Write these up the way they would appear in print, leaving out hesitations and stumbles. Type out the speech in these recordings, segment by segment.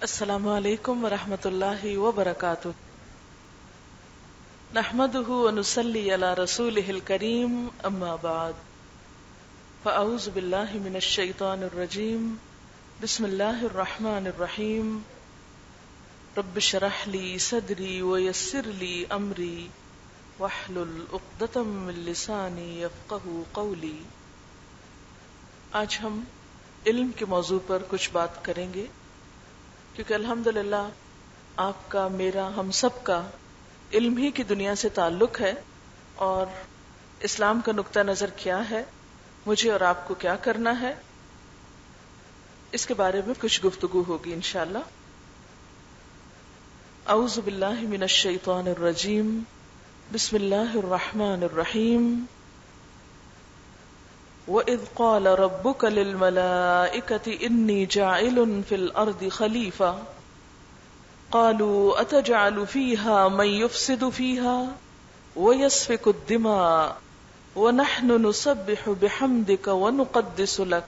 السلام علیکم ورحمۃ اللہ وبرکاتہ. نحمده ونصلي على رسوله الكريم اما بعد فاعوذ باللہ من الشیطان الرجیم. بسم اللہ الرحمن الرحیم. رب اشرح لي صدری ويسر لي امری واحلل عقدۃ من لسانی یفقهوا قولی. آج ہم علم کے موضوع پر کچھ بات کریں گے، کیونکہ الحمدللہ آپ کا، میرا، ہم سب کا علم ہی کی دنیا سے تعلق ہے، اور اسلام کا نقطہ نظر کیا ہے، مجھے اور آپ کو کیا کرنا ہے، اس کے بارے میں کچھ گفتگو ہوگی انشاءاللہ. اعوذ باللہ من الشیطان الرجیم. بسم اللہ الرحمن الرحیم. وَإِذْ قَالَ رَبُّكَ لِلْمَلَائِكَةِ إِنِّي جَاعِلٌ فِي الْأَرْضِ خَلِيفَةً قَالُوا أَتَجْعَلُ فِيهَا مَن يُفْسِدُ فِيهَا وَيَسْفِكُ الدِّمَاءَ وَنَحْنُ نُسَبِّحُ بِحَمْدِكَ وَنُقَدِّسُ لَكَ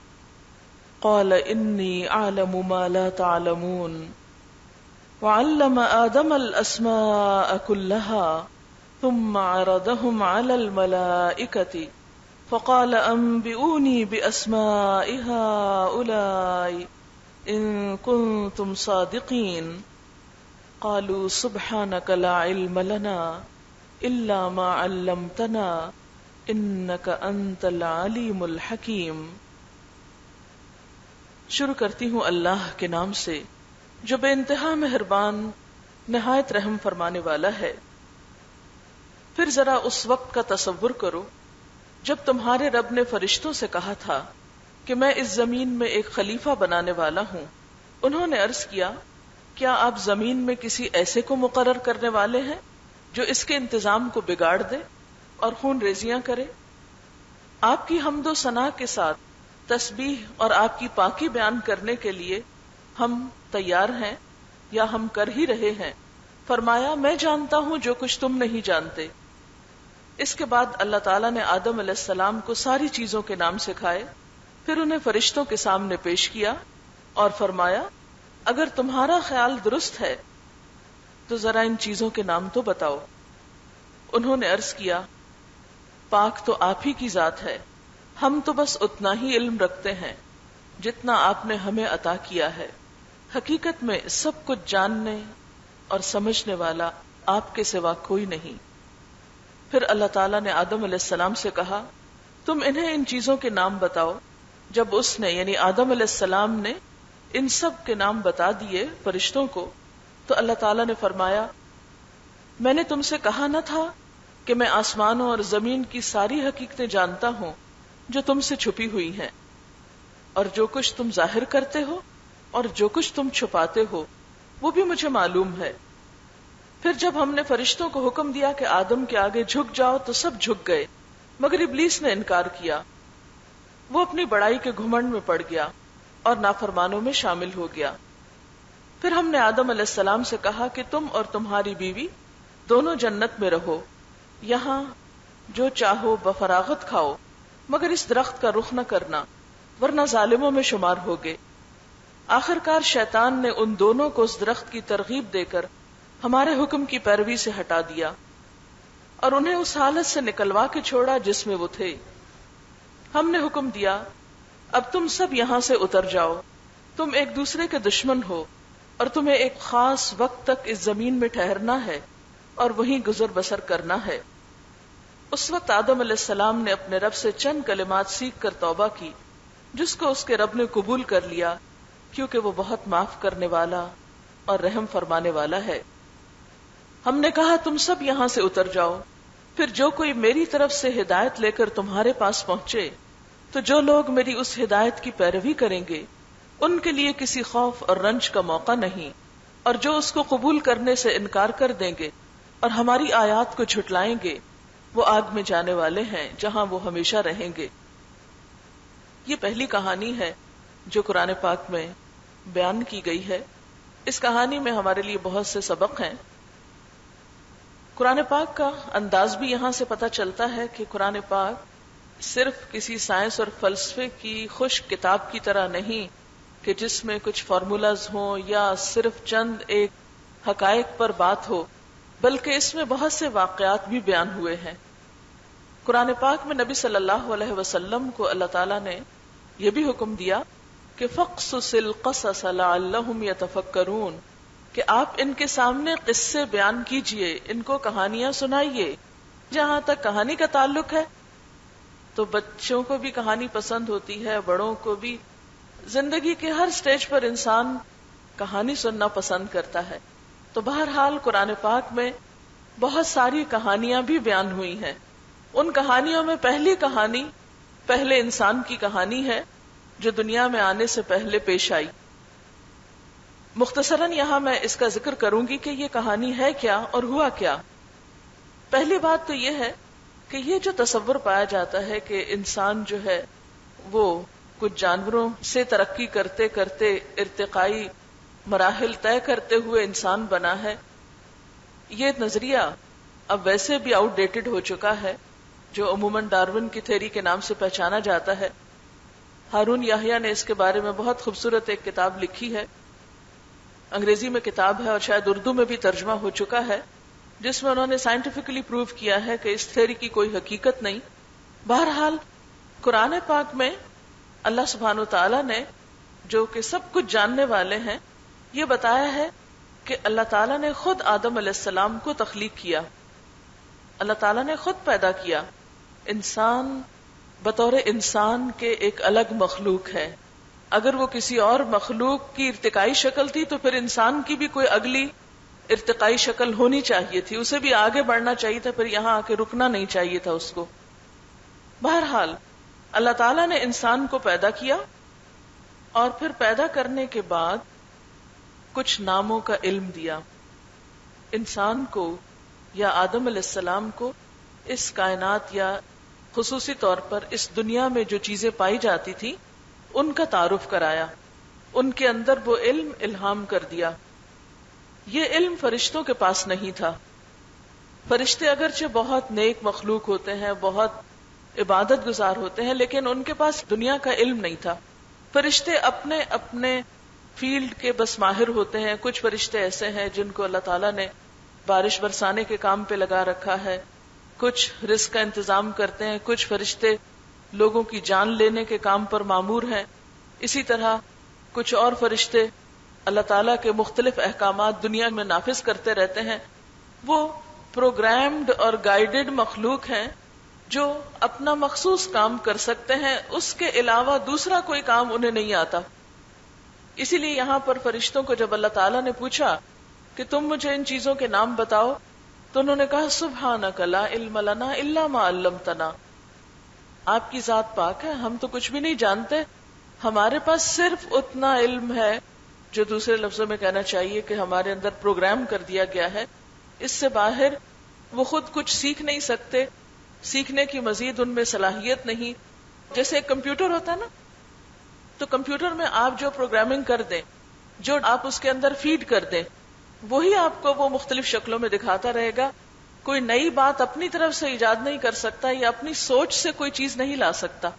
قَالَ إِنِّي أَعْلَمُ مَا لَا تَعْلَمُونَ. وَعَلَّمَ آدَمَ الْأَسْمَاءَ كُلَّهَا ثُمَّ عَرَضَهُمْ عَلَى الْمَلَائِكَةِ فقال انبئوني باسماء هؤلاء ان كنتم صادقين قالوا سبحانك لا علم لنا الا ما علمتنا انك انت العليم الحكيم. شروع کرتی ہوں اللہ کے نام سے جو بے انتہا مہربان، نہایت رحم فرمانے والا ہے. پھر ذرا اس وقت کا تصور کرو جب تمہارے رب نے فرشتوں سے کہا تھا کہ میں اس زمین میں ایک خلیفہ بنانے والا ہوں. انہوں نے عرض کیا، کیا آپ زمین میں کسی ایسے کو مقرر کرنے والے ہیں جو اس کے انتظام کو بگاڑ دے اور خون ریزیاں کرے؟ آپ کی حمد و ثنا کے ساتھ تسبیح اور آپ کی پاکی بیان کرنے کے لیے ہم تیار ہیں یا ہم کر ہی رہے ہیں. فرمایا، میں جانتا ہوں جو کچھ تم نہیں جانتے. اس کے بعد اللہ تعالیٰ نے آدم علیہ السلام کو ساری چیزوں کے نام سکھائے، پھر انہیں فرشتوں کے سامنے پیش کیا اور فرمایا، اگر تمہارا خیال درست ہے تو ذرا ان چیزوں کے نام تو بتاؤ. انہوں نے عرض کیا، پاک تو آپ ہی کی ذات ہے، ہم تو بس اتنا ہی علم رکھتے ہیں جتنا آپ نے ہمیں عطا کیا ہے. حقیقت میں سب کچھ جاننے اور سمجھنے والا آپ کے سوا کوئی نہیں. پھر اللہ تعالیٰ نے آدم علیہ السلام سے کہا، تم انہیں ان چیزوں کے نام بتاؤ. جب اس نے یعنی آدم علیہ السلام نے ان سب کے نام بتا دیے فرشتوں کو، تو اللہ تعالیٰ نے فرمایا، میں نے تم سے کہا نہ تھا کہ میں آسمانوں اور زمین کی ساری حقیقتیں جانتا ہوں جو تم سے چھپی ہوئی ہیں، اور جو کچھ تم ظاہر کرتے ہو اور جو کچھ تم چھپاتے ہو وہ بھی مجھے معلوم ہے. پھر جب ہم نے فرشتوں کو حکم دیا کہ آدم کے آگے جھک جاؤ تو سب جھک گئے، مگر ابلیس نے انکار کیا. وہ اپنی بڑائی کے گھمنڈ میں پڑ گیا اور نافرمانوں میں شامل ہو گیا. پھر ہم نے آدم علیہ السلام سے کہا کہ تم اور تمہاری بیوی دونوں جنت میں رہو، یہاں جو چاہو بفراغت کھاؤ، مگر اس درخت کا رخ نہ کرنا ورنہ ظالموں میں شمار ہوگے. آخرکار شیطان نے ان دونوں کو اس درخت کی ترغیب دے کر ہمارے حکم کی پیروی سے ہٹا دیا اور انہیں اس حالت سے نکلوا کے چھوڑا جس میں وہ تھے. ہم نے حکم دیا، اب تم سب یہاں سے اتر جاؤ، تم ایک دوسرے کے دشمن ہو اور تمہیں ایک خاص وقت تک اس زمین میں ٹھہرنا ہے اور وہیں گزر بسر کرنا ہے. اس وقت آدم علیہ السلام نے اپنے رب سے چند کلمات سیکھ کر توبہ کی، جس کو اس کے رب نے قبول کر لیا، کیونکہ وہ بہت معاف کرنے والا اور رحم فرمانے والا ہے. ہم نے کہا، تم سب یہاں سے اتر جاؤ، پھر جو کوئی میری طرف سے ہدایت لے کر تمہارے پاس پہنچے تو جو لوگ میری اس ہدایت کی پیروی کریں گے ان کے لیے کسی خوف اور رنج کا موقع نہیں، اور جو اس کو قبول کرنے سے انکار کر دیں گے اور ہماری آیات کو جھٹلائیں گے وہ آگ میں جانے والے ہیں جہاں وہ ہمیشہ رہیں گے. یہ پہلی کہانی ہے جو قرآن پاک میں بیان کی گئی ہے. اس کہانی میں ہمارے لیے بہت سے سبق ہیں. قرآن پاک کا انداز بھی یہاں سے پتہ چلتا ہے کہ قرآن پاک صرف کسی سائنس اور فلسفے کی خشک کتاب کی طرح نہیں کہ جس میں کچھ فارمولاز ہوں یا صرف چند ایک حقائق پر بات ہو، بلکہ اس میں بہت سے واقعات بھی بیان ہوئے ہیں۔ قرآن پاک میں نبی صلی اللہ علیہ وسلم کو اللہ تعالیٰ نے یہ بھی حکم دیا کہ فَقْصُصِ الْقَصَصَ لَعَلَّهُمْ يَتَفَكَّرُونَ، کہ آپ ان کے سامنے قصے بیان کیجئے، ان کو کہانیاں سنائیے۔ جہاں تک کہانی کا تعلق ہے تو بچوں کو بھی کہانی پسند ہوتی ہے، بڑوں کو بھی۔ زندگی کے ہر سٹیج پر انسان کہانی سننا پسند کرتا ہے۔ تو بہرحال قرآن پاک میں بہت ساری کہانیاں بھی بیان ہوئی ہیں۔ ان کہانیوں میں پہلی کہانی پہلے انسان کی کہانی ہے جو دنیا میں آنے سے پہلے پیش آئی۔ مختصراً یہاں میں اس کا ذکر کروں گی کہ یہ کہانی ہے کیا اور ہوا کیا۔ پہلی بات تو یہ ہے کہ یہ جو تصور پایا جاتا ہے کہ انسان جو ہے وہ کچھ جانوروں سے ترقی کرتے کرتے ارتقائی مراحل طے کرتے ہوئے انسان بنا ہے، یہ نظریہ اب ویسے بھی آؤٹ ڈیٹڈ ہو چکا ہے، جو عموماً ڈارون کی تھیوری کے نام سے پہچانا جاتا ہے۔ ہارون یحییٰ نے اس کے بارے میں بہت خوبصورت ایک کتاب لکھی ہے، انگریزی میں کتاب ہے اور شاید اردو میں بھی ترجمہ ہو چکا ہے، جس میں انہوں نے سائنٹیفکلی پروو کیا ہے کہ اس تھیوری کی کوئی حقیقت نہیں۔ بہرحال قرآن پاک میں اللہ سبحانہ وتعالی نے، جو کہ سب کچھ جاننے والے ہیں، یہ بتایا ہے کہ اللہ تعالیٰ نے خود آدم علیہ السلام کو تخلیق کیا، اللہ تعالیٰ نے خود پیدا کیا۔ انسان بطور انسان کے ایک الگ مخلوق ہے۔ اگر وہ کسی اور مخلوق کی ارتقائی شکل تھی تو پھر انسان کی بھی کوئی اگلی ارتقائی شکل ہونی چاہیے تھی، اسے بھی آگے بڑھنا چاہیے تھا، پھر یہاں آ کے رکنا نہیں چاہیے تھا اس کو۔ بہرحال اللہ تعالیٰ نے انسان کو پیدا کیا اور پھر پیدا کرنے کے بعد کچھ ناموں کا علم دیا۔ انسان کو یا آدم علیہ السلام کو اس کائنات یا خصوصی طور پر اس دنیا میں جو چیزیں پائی جاتی تھی ان کا تعارف کرایا، ان کے اندر وہ علم الہام کر دیا۔ یہ علم فرشتوں کے پاس نہیں تھا۔ فرشتے اگرچہ بہت نیک مخلوق ہوتے ہیں، بہت عبادت گزار ہوتے ہیں، لیکن ان کے پاس دنیا کا علم نہیں تھا۔ فرشتے اپنے اپنے فیلڈ کے بس ماہر ہوتے ہیں۔ کچھ فرشتے ایسے ہیں جن کو اللہ تعالیٰ نے بارش برسانے کے کام پہ لگا رکھا ہے، کچھ رزق کا انتظام کرتے ہیں، کچھ فرشتے لوگوں کی جان لینے کے کام پر مامور ہیں، اسی طرح کچھ اور فرشتے اللہ تعالیٰ کے مختلف احکامات دنیا میں نافذ کرتے رہتے ہیں۔ وہ پروگرامڈ اور گائیڈڈ مخلوق ہیں جو اپنا مخصوص کام کر سکتے ہیں، اس کے علاوہ دوسرا کوئی کام انہیں نہیں آتا۔ اسی لیے یہاں پر فرشتوں کو جب اللہ تعالیٰ نے پوچھا کہ تم مجھے ان چیزوں کے نام بتاؤ تو انہوں نے کہا سبحانک لا علم لنا الا ما علمتنا، آپ کی ذات پاک ہے، ہم تو کچھ بھی نہیں جانتے، ہمارے پاس صرف اتنا علم ہے جو دوسرے لفظوں میں کہنا چاہیے کہ ہمارے اندر پروگرام کر دیا گیا ہے، اس سے باہر وہ خود کچھ سیکھ نہیں سکتے، سیکھنے کی مزید ان میں صلاحیت نہیں۔ جیسے ایک کمپیوٹر ہوتا ہے نا، تو کمپیوٹر میں آپ جو پروگرامنگ کر دیں، جو آپ اس کے اندر فیڈ کر دیں، وہی آپ کو وہ مختلف شکلوں میں دکھاتا رہے گا۔ کوئی نئی بات اپنی طرف سے ایجاد نہیں کر سکتا یا اپنی سوچ سے کوئی چیز نہیں لا سکتا۔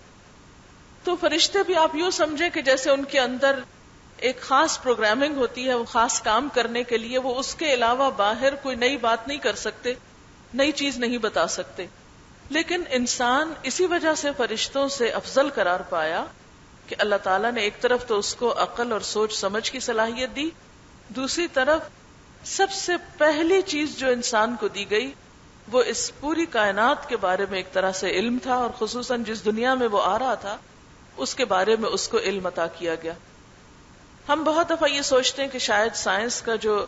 تو فرشتے بھی آپ یوں سمجھے کہ جیسے ان کے اندر ایک خاص پروگرامنگ ہوتی ہے، وہ خاص کام کرنے کے لیے وہ اس کے علاوہ باہر کوئی نئی بات نہیں کر سکتے، نئی چیز نہیں بتا سکتے۔ لیکن انسان اسی وجہ سے فرشتوں سے افضل قرار پایا کہ اللہ تعالیٰ نے ایک طرف تو اس کو عقل اور سوچ سمجھ کی صلاحیت دی، دوسری طرف سب سے پہلی چیز جو انسان کو دی گئی وہ اس پوری کائنات کے بارے میں ایک طرح سے علم تھا، اور خصوصاً جس دنیا میں وہ آ رہا تھا اس کے بارے میں اس کو علم عطا کیا گیا۔ ہم بہت دفعہ یہ سوچتے ہیں کہ شاید سائنس کا جو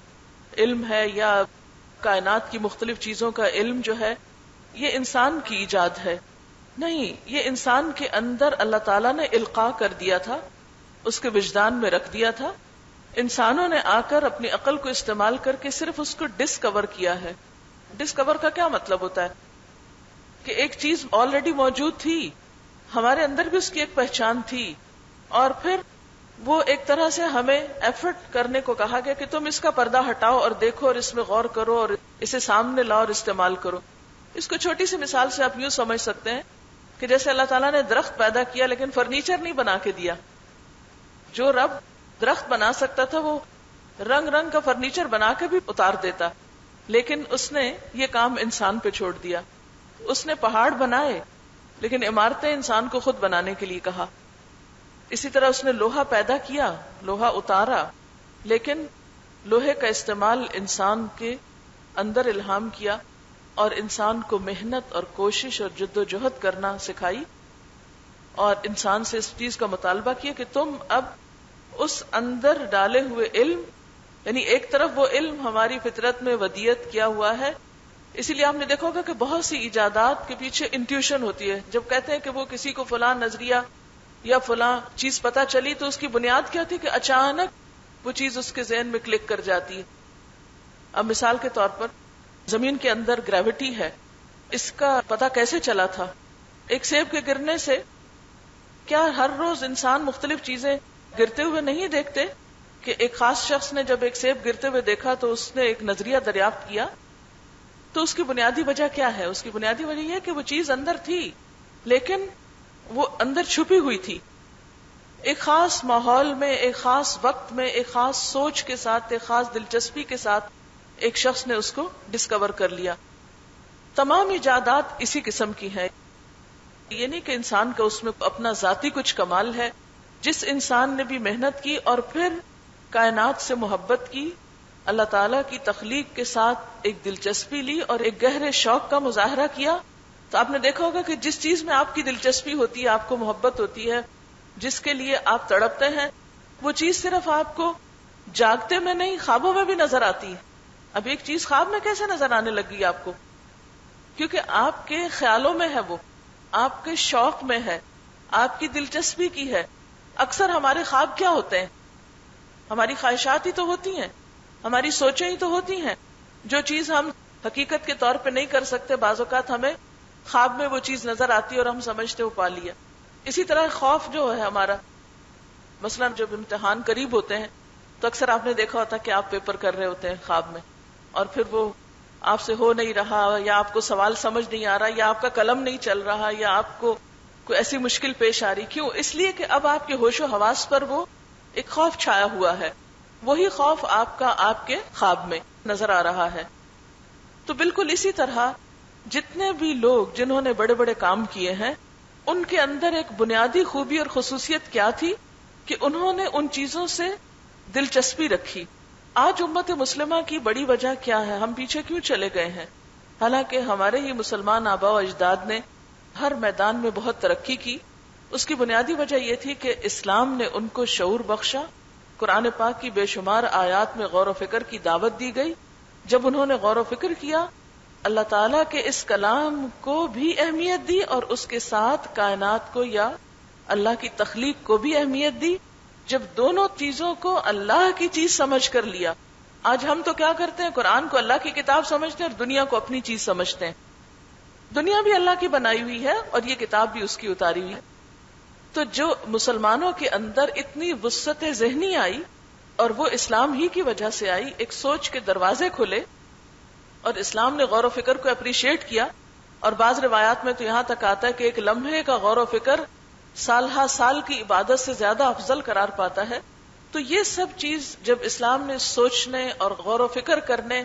علم ہے یا کائنات کی مختلف چیزوں کا علم جو ہے یہ انسان کی ایجاد ہے۔ نہیں، یہ انسان کے اندر اللہ تعالیٰ نے القاء کر دیا تھا، اس کے وجدان میں رکھ دیا تھا۔ انسانوں نے آ کر اپنی عقل کو استعمال کر کے صرف اس کو ڈسکور کیا ہے۔ ڈسکور کا کیا مطلب ہوتا ہے کہ ایک چیز آلریڈی موجود تھی، ہمارے اندر بھی اس کی ایک پہچان تھی، اور پھر وہ ایک طرح سے ہمیں ایفرٹ کرنے کو کہا گیا کہ تم اس کا پردہ ہٹاؤ اور دیکھو اور اس میں غور کرو اور اسے سامنے لاؤ اور استعمال کرو۔ اس کو چھوٹی سی مثال سے آپ یوں سمجھ سکتے ہیں کہ جیسے اللہ تعالیٰ نے درخت پیدا کیا لیکن فرنیچر نہیں بنا کے دیا۔ جو رب درخت بنا سکتا تھا وہ رنگ رنگ کا فرنیچر بنا کے بھی اتار دیتا، لیکن اس نے یہ کام انسان پہ چھوڑ دیا. اس نے پہاڑ بنائے لیکن عمارتیں انسان کو خود بنانے کے لیے کہا. اسی طرح اس نے لوہا پیدا کیا، لوہا اتارا، لیکن لوہے کا استعمال انسان کے اندر الہام کیا اور انسان کو محنت اور کوشش اور جد و جہد کرنا سکھائی، اور انسان سے اس چیز کا مطالبہ کیا کہ تم اب اس اندر ڈالے ہوئے علم، یعنی ایک طرف وہ علم ہماری فطرت میں ودیت کیا ہوا ہے. اسی لیے آپ نے دیکھا ہوگا کہ بہت سی ایجادات کے پیچھے انٹیوشن ہوتی ہے. جب کہتے ہیں کہ وہ کسی کو فلاں نظریہ یا فلاں چیز پتہ چلی تو اس کی بنیاد کیا تھی کہ اچانک وہ چیز اس کے ذہن میں کلک کر جاتی ہے. اب مثال کے طور پر زمین کے اندر گریوٹی ہے، اس کا پتہ کیسے چلا تھا؟ ایک سیب کے گرنے سے. کیا ہر روز انسان مختلف چیزیں گرتے ہوئے نہیں دیکھتے کہ ایک خاص شخص نے جب ایک سیب گرتے ہوئے دیکھا تو اس نے ایک نظریہ دریافت کیا؟ تو اس کی بنیادی وجہ کیا ہے؟ اس کی بنیادی وجہ یہ ہے کہ وہ چیز اندر تھی لیکن وہ اندر چھپی ہوئی تھی. ایک خاص ماحول میں، ایک خاص وقت میں، ایک خاص سوچ کے ساتھ، ایک خاص دلچسپی کے ساتھ ایک شخص نے اس کو ڈسکور کر لیا. تمام ایجادات اسی قسم کی ہیں. یہ نہیں کہ انسان کا اس میں اپنا ذاتی کچھ کمال ہے. جس انسان نے بھی محنت کی اور پھر کائنات سے محبت کی، اللہ تعالیٰ کی تخلیق کے ساتھ ایک دلچسپی لی اور ایک گہرے شوق کا مظاہرہ کیا، تو آپ نے دیکھا ہوگا کہ جس چیز میں آپ کی دلچسپی ہوتی ہے، آپ کو محبت ہوتی ہے، جس کے لیے آپ تڑپتے ہیں، وہ چیز صرف آپ کو جاگتے میں نہیں، خوابوں میں بھی نظر آتی ہے. اب ایک چیز خواب میں کیسے نظر آنے لگی آپ کو؟ کیونکہ آپ کے خیالوں میں ہے، وہ آپ کے شوق میں ہے، آپ کی دلچسپی کی ہے. اکثر ہمارے خواب کیا ہوتے ہیں؟ ہماری خواہشات ہی تو ہوتی ہیں، ہماری سوچیں ہی تو ہوتی ہیں. جو چیز ہم حقیقت کے طور پہ نہیں کر سکتے، بعض اوقات ہمیں خواب میں وہ چیز نظر آتی ہے اور ہم سمجھتے وہ پا لیا. اسی طرح خوف جو ہے ہمارا، مثلا جب امتحان قریب ہوتے ہیں تو اکثر آپ نے دیکھا ہوتا کہ آپ پیپر کر رہے ہوتے ہیں خواب میں، اور پھر وہ آپ سے ہو نہیں رہا، یا آپ کو سوال سمجھ نہیں آ رہا، یا آپ کا قلم نہیں چل رہا، یا آپ کو کوئی ایسی مشکل پیش آ رہی. کیوں؟ اس لیے کہ اب آپ کے ہوش و حواس پر وہ ایک خوف چھایا ہوا ہے. وہی خوف آپ کا آپ کے خواب میں نظر آ رہا ہے. تو بالکل اسی طرح جتنے بھی لوگ جنہوں نے بڑے بڑے کام کیے ہیں، ان کے اندر ایک بنیادی خوبی اور خصوصیت کیا تھی کہ انہوں نے ان چیزوں سے دلچسپی رکھی. آج امت مسلمہ کی بڑی وجہ کیا ہے؟ ہم پیچھے کیوں چلے گئے ہیں؟ حالانکہ ہمارے ہی مسلمان آباء و اجداد نے ہر میدان میں بہت ترقی کی. اس کی بنیادی وجہ یہ تھی کہ اسلام نے ان کو شعور بخشا. قرآن پاک کی بے شمار آیات میں غور و فکر کی دعوت دی گئی. جب انہوں نے غور و فکر کیا، اللہ تعالیٰ کے اس کلام کو بھی اہمیت دی اور اس کے ساتھ کائنات کو یا اللہ کی تخلیق کو بھی اہمیت دی. جب دونوں چیزوں کو اللہ کی چیز سمجھ کر لیا. آج ہم تو کیا کرتے ہیں؟ قرآن کو اللہ کی کتاب سمجھتے ہیں اور دنیا کو اپنی چیز سمجھتے ہیں. دنیا بھی اللہ کی بنائی ہوئی ہے اور یہ کتاب بھی اس کی اتاری ہوئی ہے. تو جو مسلمانوں کے اندر اتنی وسعت ذہنی آئی، اور وہ اسلام ہی کی وجہ سے آئی، ایک سوچ کے دروازے کھلے اور اسلام نے غور و فکر کو اپریشیٹ کیا. اور بعض روایات میں تو یہاں تک آتا ہے کہ ایک لمحے کا غور و فکر سالہ سال کی عبادت سے زیادہ افضل قرار پاتا ہے. تو یہ سب چیز جب اسلام نے سوچنے اور غور و فکر کرنے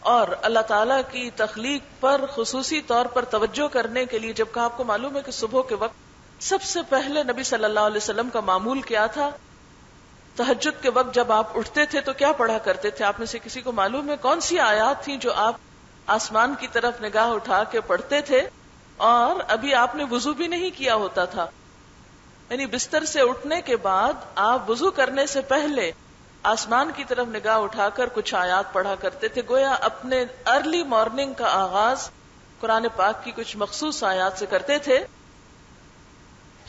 اور اللہ تعالیٰ کی تخلیق پر خصوصی طور پر توجہ کرنے کے لیے، جب کہ آپ کو معلوم ہے کہ صبح کے وقت سب سے پہلے نبی صلی اللہ علیہ وسلم کا معمول کیا تھا؟ تہجد کے وقت جب آپ اٹھتے تھے تو کیا پڑھا کرتے تھے؟ آپ میں سے کسی کو معلوم ہے کون سی آیات تھیں جو آپ آسمان کی طرف نگاہ اٹھا کے پڑھتے تھے؟ اور ابھی آپ نے وضو بھی نہیں کیا ہوتا تھا، یعنی بستر سے اٹھنے کے بعد آپ وضو کرنے سے پہلے آسمان کی طرف نگاہ اٹھا کر کچھ آیات پڑھا کرتے تھے. گویا اپنے ارلی مارننگ کا آغاز قرآن پاک کی کچھ مخصوص آیات سے کرتے تھے.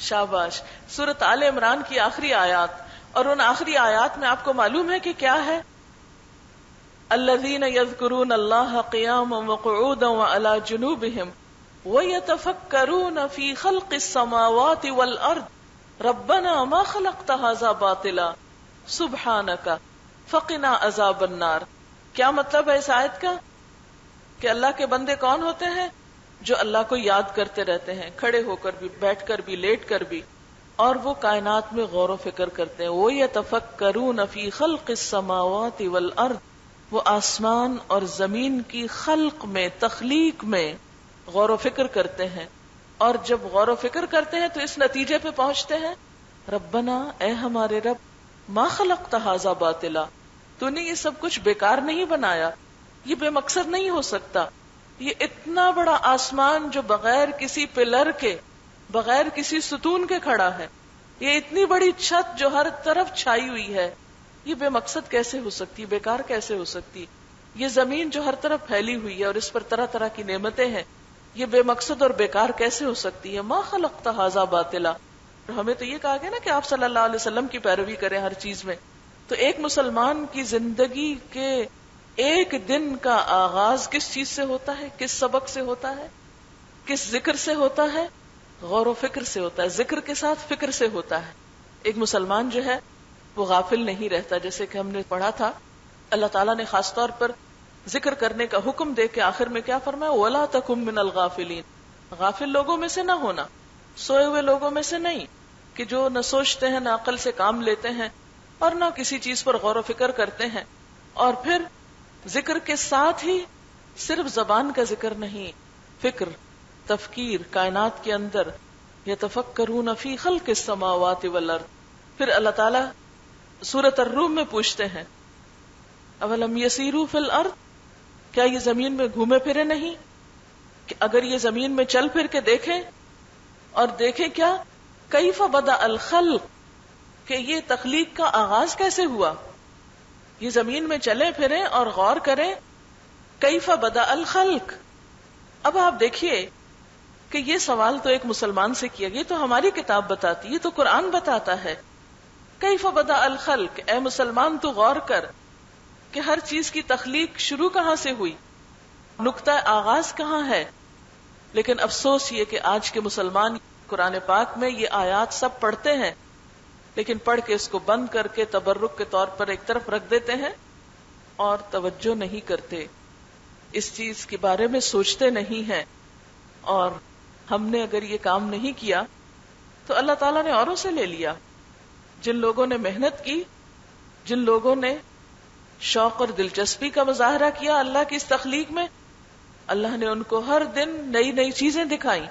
شاباش. سورۃ آل عمران کی آخری آیات، اور ان آخری آیات میں آپ کو معلوم ہے کہ کیا ہے؟ الذین یذکرون اللہ قیاما وقعودا وعلی جنوبہم ویتفکرون فی خلق السماوات والارض ربنا ما خلقت ھذا باطلا سبحانک فقنا عذاب النار. کیا مطلب ہے اس آیت کا؟ کہ اللہ کے بندے کون ہوتے ہیں؟ جو اللہ کو یاد کرتے رہتے ہیں، کھڑے ہو کر بھی، بیٹھ کر بھی، لیٹ کر بھی. اور وہ کائنات میں غور و فکر کرتے ہیں. وَيَتَفَكَّرُونَ فِي خَلْقِ السَّمَاوَاتِ وَالْأَرْضِ، وہ آسمان اور زمین کی خلق میں، تخلیق میں غور و فکر کرتے ہیں. اور جب غور و فکر کرتے ہیں تو اس نتیجے پہ پہنچتے ہیں ربنا، اے ہمارے رب، ما خلقت ھذا باطلا، تو نے یہ سب کچھ بیکار نہیں بنایا، یہ بے مقصد نہیں ہو سکتا. یہ اتنا بڑا آسمان جو بغیر کسی پلر کے، بغیر کسی ستون کے کھڑا ہے، یہ اتنی بڑی چھت جو ہر طرف چھائی ہوئی ہے، یہ بے مقصد کیسے ہو سکتی، بیکار کیسے ہو سکتی؟ یہ زمین جو ہر طرف پھیلی ہوئی ہے اور اس پر طرح طرح کی نعمتیں ہیں، یہ بے مقصد اور بیکار کیسے ہو سکتی ہے؟ ما خلقت ھذا باطلا. ہمیں تو یہ کہا گیا نا کہ آپ صلی اللہ علیہ وسلم کی پیروی کریں ہر چیز میں. تو ایک مسلمان کی زندگی کے ایک دن کا آغاز کس چیز سے ہوتا ہے؟ کس سبق سے ہوتا ہے؟ کس ذکر سے ہوتا ہے؟ غور و فکر سے ہوتا ہے. ذکر کے ساتھ فکر سے ہوتا ہے. ایک مسلمان جو ہے وہ غافل نہیں رہتا. جیسے کہ ہم نے پڑھا تھا، اللہ تعالیٰ نے خاص طور پر ذکر کرنے کا حکم دے کے آخر میں کیا فرمایا؟ وَلَا تَكُن مِّنَ الْغَافِلِينَ، غافل لوگوں میں سے نہ ہونا، سوئے ہوئے لوگوں میں سے نہیں، کہ جو نہ سوچتے ہیں، نہ عقل سے کام لیتے ہیں اور نہ کسی چیز پر غور و فکر کرتے ہیں. اور پھر ذکر کے ساتھ ہی صرف زبان کا ذکر نہیں، فکر، تفکیر کائنات کے اندر. یتفکرون فی خلق السماوات والارض. پھر اللہ تعالیٰ سورۃ الروم میں پوچھتے ہیں اولم یسیروا فی الارض، کیا یہ زمین میں گھومے پھرے نہیں؟ کہ اگر یہ زمین میں چل پھر کے دیکھیں اور دیکھیں کیا کیف بدأ الخلق، کہ یہ تخلیق کا آغاز کیسے ہوا. یہ زمین میں چلیں پھریں اور غور کریں کیف بدأ الخلق. اب آپ دیکھیے کہ یہ سوال تو ایک مسلمان سے کیا گیا، یہ تو ہماری کتاب بتاتی، یہ تو قرآن بتاتا ہے. کیف بدأ الخلق، اے مسلمان تو غور کر کہ ہر چیز کی تخلیق شروع کہاں سے ہوئی، نقطہ آغاز کہاں ہے. لیکن افسوس یہ کہ آج کے مسلمان قرآن پاک میں یہ آیات سب پڑھتے ہیں، لیکن پڑھ کے اس کو بند کر کے تبرک کے طور پر ایک طرف رکھ دیتے ہیں اور توجہ نہیں کرتے، اس چیز کے بارے میں سوچتے نہیں ہیں. اور ہم نے اگر یہ کام نہیں کیا تو اللہ تعالیٰ نے اوروں سے لے لیا. جن لوگوں نے محنت کی، جن لوگوں نے شوق اور دلچسپی کا مظاہرہ کیا اللہ کی اس تخلیق میں، اللہ نے ان کو ہر دن نئی نئی چیزیں دکھائیں.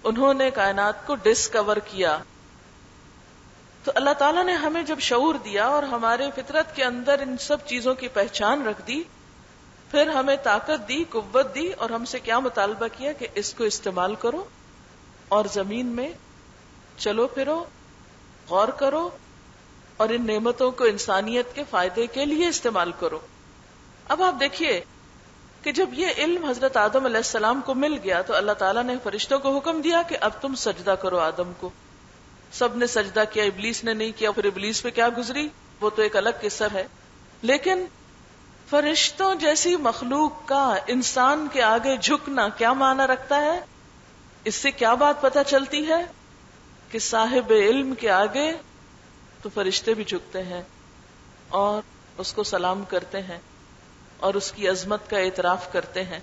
انہوں نے کائنات کو ڈسکور کیا. تو اللہ تعالیٰ نے ہمیں جب شعور دیا اور ہمارے فطرت کے اندر ان سب چیزوں کی پہچان رکھ دی، پھر ہمیں طاقت دی، قوت دی، اور ہم سے کیا مطالبہ کیا کہ اس کو استعمال کرو اور زمین میں چلو پھرو، غور کرو اور ان نعمتوں کو انسانیت کے فائدے کے لیے استعمال کرو. اب آپ دیکھیے کہ جب یہ علم حضرت آدم علیہ السلام کو مل گیا تو اللہ تعالیٰ نے فرشتوں کو حکم دیا کہ اب تم سجدہ کرو آدم کو. سب نے سجدہ کیا، ابلیس نے نہیں کیا. پھر ابلیس پہ کیا گزری وہ تو ایک الگ قصہ ہے. لیکن فرشتوں جیسی مخلوق کا انسان کے آگے جھکنا کیا معنی رکھتا ہے؟ اس سے کیا بات پتہ چلتی ہے کہ صاحب علم کے آگے تو فرشتے بھی جھکتے ہیں اور اس کو سلام کرتے ہیں اور اس کی عظمت کا اعتراف کرتے ہیں.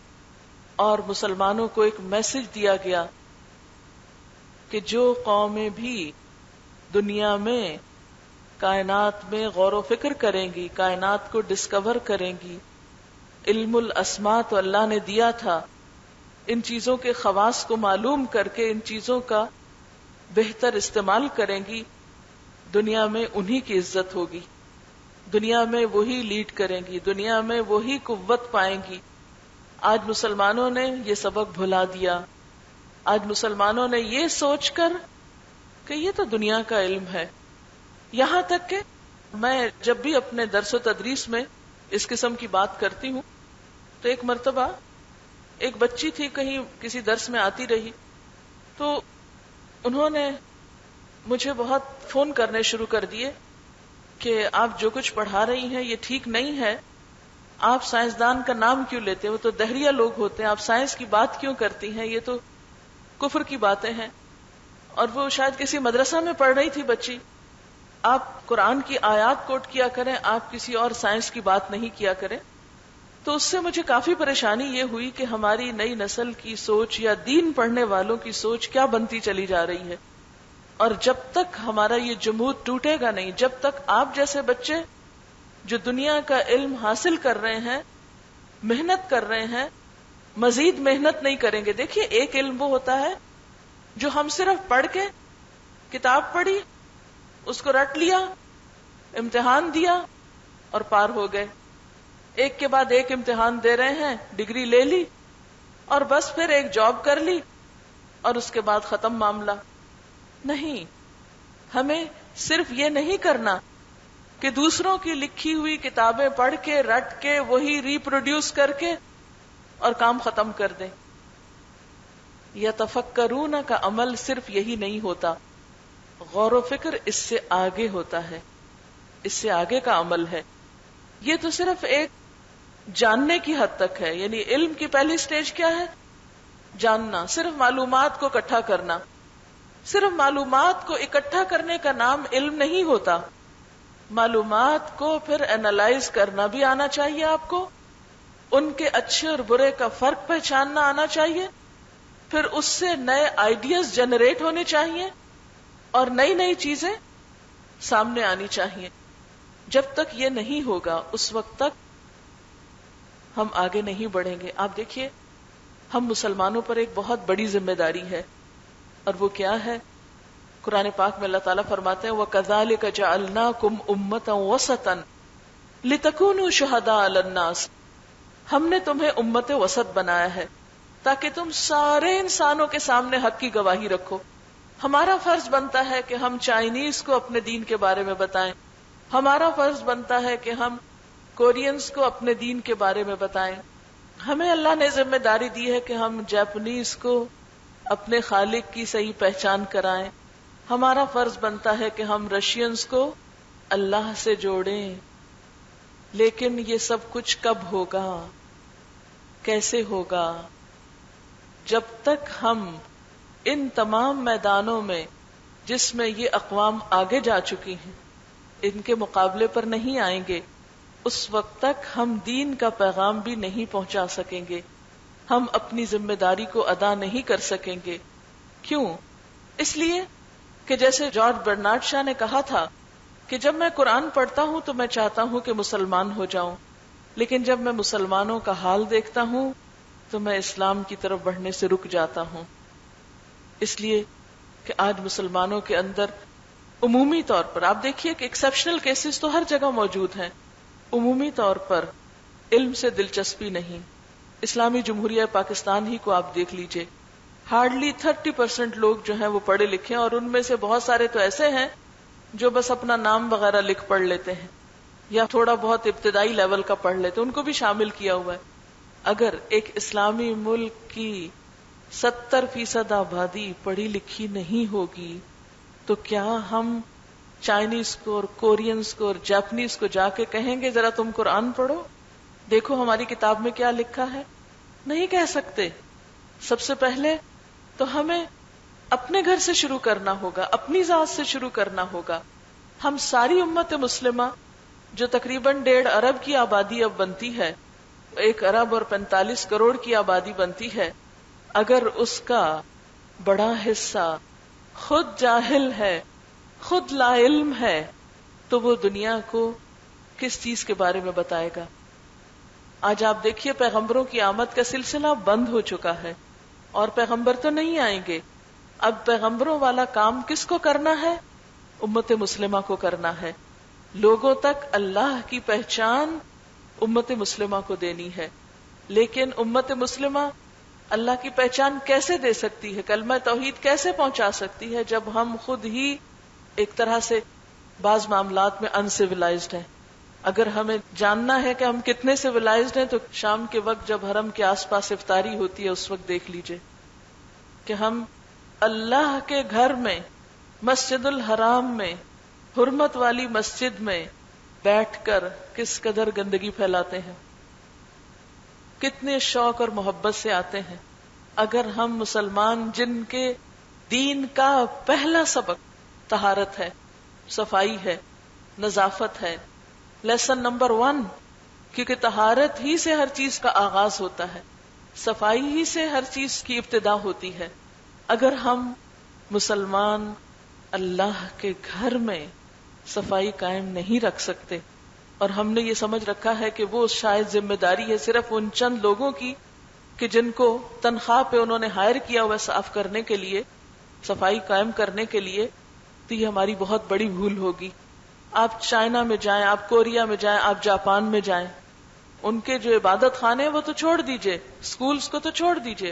اور مسلمانوں کو ایک میسج دیا گیا کہ جو قومیں بھی دنیا میں کائنات میں غور و فکر کریں گی، کائنات کو ڈسکور کریں گی، علم الاسماء تو اللہ نے دیا تھا، ان چیزوں کے خواص کو معلوم کر کے ان چیزوں کا بہتر استعمال کریں گی، دنیا میں انہی کی عزت ہوگی، دنیا میں وہی لیڈ کریں گی، دنیا میں وہی قوت پائیں گی. آج مسلمانوں نے یہ سبق بھلا دیا. آج مسلمانوں نے یہ سوچ کر کہ یہ تو دنیا کا علم ہے. یہاں تک کہ میں جب بھی اپنے درس و تدریس میں اس قسم کی بات کرتی ہوں تو ایک مرتبہ ایک بچی تھی، کہیں کسی درس میں آتی رہی تو انہوں نے مجھے بہت فون کرنے شروع کر دیے کہ آپ جو کچھ پڑھا رہی ہیں یہ ٹھیک نہیں ہے، آپ سائنسدان کا نام کیوں لیتے ہیں، وہ تو دہریہ لوگ ہوتے ہیں، آپ سائنس کی بات کیوں کرتی ہیں، یہ تو کفر کی باتیں ہیں. اور وہ شاید کسی مدرسہ میں پڑھ رہی تھی بچی. آپ قرآن کی آیات کوٹ کیا کریں، آپ کسی اور سائنس کی بات نہیں کیا کریں. تو اس سے مجھے کافی پریشانی یہ ہوئی کہ ہماری نئی نسل کی سوچ یا دین پڑھنے والوں کی سوچ کیا بنتی چلی جا رہی ہے. اور جب تک ہمارا یہ جمود ٹوٹے گا نہیں، جب تک آپ جیسے بچے جو دنیا کا علم حاصل کر رہے ہیں، محنت کر رہے ہیں، مزید محنت نہیں کریں گے. دیکھیے ایک علم وہ ہوتا ہے جو ہم صرف پڑھ کے کتاب پڑھی، اس کو رٹ لیا، امتحان دیا اور پار ہو گئے. ایک کے بعد ایک امتحان دے رہے ہیں، ڈگری لے لی اور بس پھر ایک جاب کر لی اور اس کے بعد ختم معاملہ. نہیں، ہمیں صرف یہ نہیں کرنا کہ دوسروں کی لکھی ہوئی کتابیں پڑھ کے رٹ کے وہی ریپروڈیوس کر کے اور کام ختم کر دیں. یتفکرون کا عمل صرف یہی نہیں ہوتا، غور و فکر اس سے آگے ہوتا ہے، اس سے آگے کا عمل ہے. یہ تو صرف ایک جاننے کی حد تک ہے، یعنی علم کی پہلی سٹیج کیا ہے؟ جاننا، صرف معلومات کو اکٹھا کرنا. صرف معلومات کو اکٹھا کرنے کا نام علم نہیں ہوتا. معلومات کو پھر اینالائز کرنا بھی آنا چاہیے، آپ کو ان کے اچھے اور برے کا فرق پہچاننا آنا چاہیے، پھر اس سے نئے آئیڈیاز جنریٹ ہونے چاہیے اور نئی نئی چیزیں سامنے آنی چاہیے. جب تک یہ نہیں ہوگا اس وقت تک ہم آگے نہیں بڑھیں گے. آپ دیکھیے ہم مسلمانوں پر ایک بہت بڑی ذمہ داری ہے، اور وہ کیا ہے؟ قرآن پاک میں اللہ تعالیٰ فرماتے ہیں وَكَذَلِكَ جَعَلْنَاكُمْ أُمَّةً وَسَطًا لِتَكُونُوا شُهَدَاءَ عَلَى النَّاسِ. ہم نے تمہیں امت وسط بنایا ہے تاکہ تم سارے انسانوں کے سامنے حق کی گواہی رکھو. ہمارا فرض بنتا ہے کہ ہم چائنیز کو اپنے دین کے بارے میں بتائیں، ہمارا فرض بنتا ہے کہ ہم کورینز کو اپنے دین کے بارے میں بتائیں. ہمیں اللہ نے ذمہ داری دی ہے کہ ہم جاپنیز کو اپنے خالق کی صحیح پہچان کرائیں. ہمارا فرض بنتا ہے کہ ہم رشینز کو اللہ سے جوڑیں. لیکن یہ سب کچھ کب ہوگا، کیسے ہوگا؟ جب تک ہم ان تمام میدانوں میں جس میں یہ اقوام آگے جا چکی ہیں ان کے مقابلے پر نہیں آئیں گے، اس وقت تک ہم دین کا پیغام بھی نہیں پہنچا سکیں گے، ہم اپنی ذمہ داری کو ادا نہیں کر سکیں گے. کیوں؟ اس لیے کہ جیسے جارج برنارڈ شاہ نے کہا تھا کہ جب میں قرآن پڑھتا ہوں تو میں چاہتا ہوں کہ مسلمان ہو جاؤں، لیکن جب میں مسلمانوں کا حال دیکھتا ہوں تو میں اسلام کی طرف بڑھنے سے رک جاتا ہوں. اس لیے کہ آج مسلمانوں کے اندر عمومی طور پر آپ دیکھیے کہ ایکسیپشنل کیسز تو ہر جگہ موجود ہیں، عمومی طور پر علم سے دلچسپی نہیں. اسلامی جمہوریہ پاکستان ہی کو آپ دیکھ لیجئے، ہارڈلی 30% لوگ جو ہیں وہ پڑھے لکھے ہیں، اور ان میں سے بہت سارے تو ایسے ہیں جو بس اپنا نام وغیرہ لکھ پڑھ لیتے ہیں یا تھوڑا بہت ابتدائی لیول کا پڑھ لیتے ہیں، ان کو بھی شامل کیا ہوا ہے. اگر ایک اسلامی ملک کی 70% آبادی پڑھی لکھی نہیں ہوگی تو کیا ہم چائنیز کو اور کورینز کو اور جاپنیز کو جا کے کہیں گے ذرا تم قرآن پڑھو، دیکھو ہماری کتاب میں کیا لکھا ہے؟ نہیں کہہ سکتے. سب سے پہلے تو ہمیں اپنے گھر سے شروع کرنا ہوگا، اپنی ذات سے شروع کرنا ہوگا. ہم ساری امت مسلمہ جو تقریباً 1.5 ارب کی آبادی اب بنتی ہے، 1 ارب اور 45 کروڑ کی آبادی بنتی ہے، اگر اس کا بڑا حصہ خود جاہل ہے، خود لا علم ہے، تو وہ دنیا کو کس چیز کے بارے میں بتائے گا؟ آج آپ دیکھیے پیغمبروں کی آمد کا سلسلہ بند ہو چکا ہے اور پیغمبر تو نہیں آئیں گے. اب پیغمبروں والا کام کس کو کرنا ہے؟ امت مسلمہ کو کرنا ہے. لوگوں تک اللہ کی پہچان امت مسلمہ کو دینی ہے. لیکن امت مسلمہ اللہ کی پہچان کیسے دے سکتی ہے، کلمہ توحید کیسے پہنچا سکتی ہے، جب ہم خود ہی ایک طرح سے بعض معاملات میں انسیولائزڈ ہیں. اگر ہمیں جاننا ہے کہ ہم کتنے سیولائزڈ ہیں تو شام کے وقت جب حرم کے آس پاس افطاری ہوتی ہے اس وقت دیکھ لیجئے کہ ہم اللہ کے گھر میں، مسجد الحرام میں، حرمت والی مسجد میں بیٹھ کر کس قدر گندگی پھیلاتے ہیں، کتنے شوق اور محبت سے آتے ہیں. اگر ہم مسلمان جن کے دین کا پہلا سبق طہارت ہے، صفائی ہے، نظافت ہے، لیسن نمبر 1، کیونکہ طہارت ہی سے ہر چیز کا آغاز ہوتا ہے، صفائی ہی سے ہر چیز کی ابتدا ہوتی ہے. اگر ہم مسلمان اللہ کے گھر میں صفائی قائم نہیں رکھ سکتے، اور ہم نے یہ سمجھ رکھا ہے کہ وہ شاید ذمہ داری ہے صرف ان چند لوگوں کی کہ جن کو تنخواہ پہ انہوں نے ہائر کیا ہوا صاف کرنے کے لیے، صفائی قائم کرنے کے لیے، تو یہ ہماری بہت بڑی بھول ہوگی۔ آپ چائنا میں جائیں، آپ کوریا میں جائیں، آپ جاپان میں جائیں، ان کے جو عبادت خانے وہ تو چھوڑ دیجئے، سکولز کو تو چھوڑ دیجئے،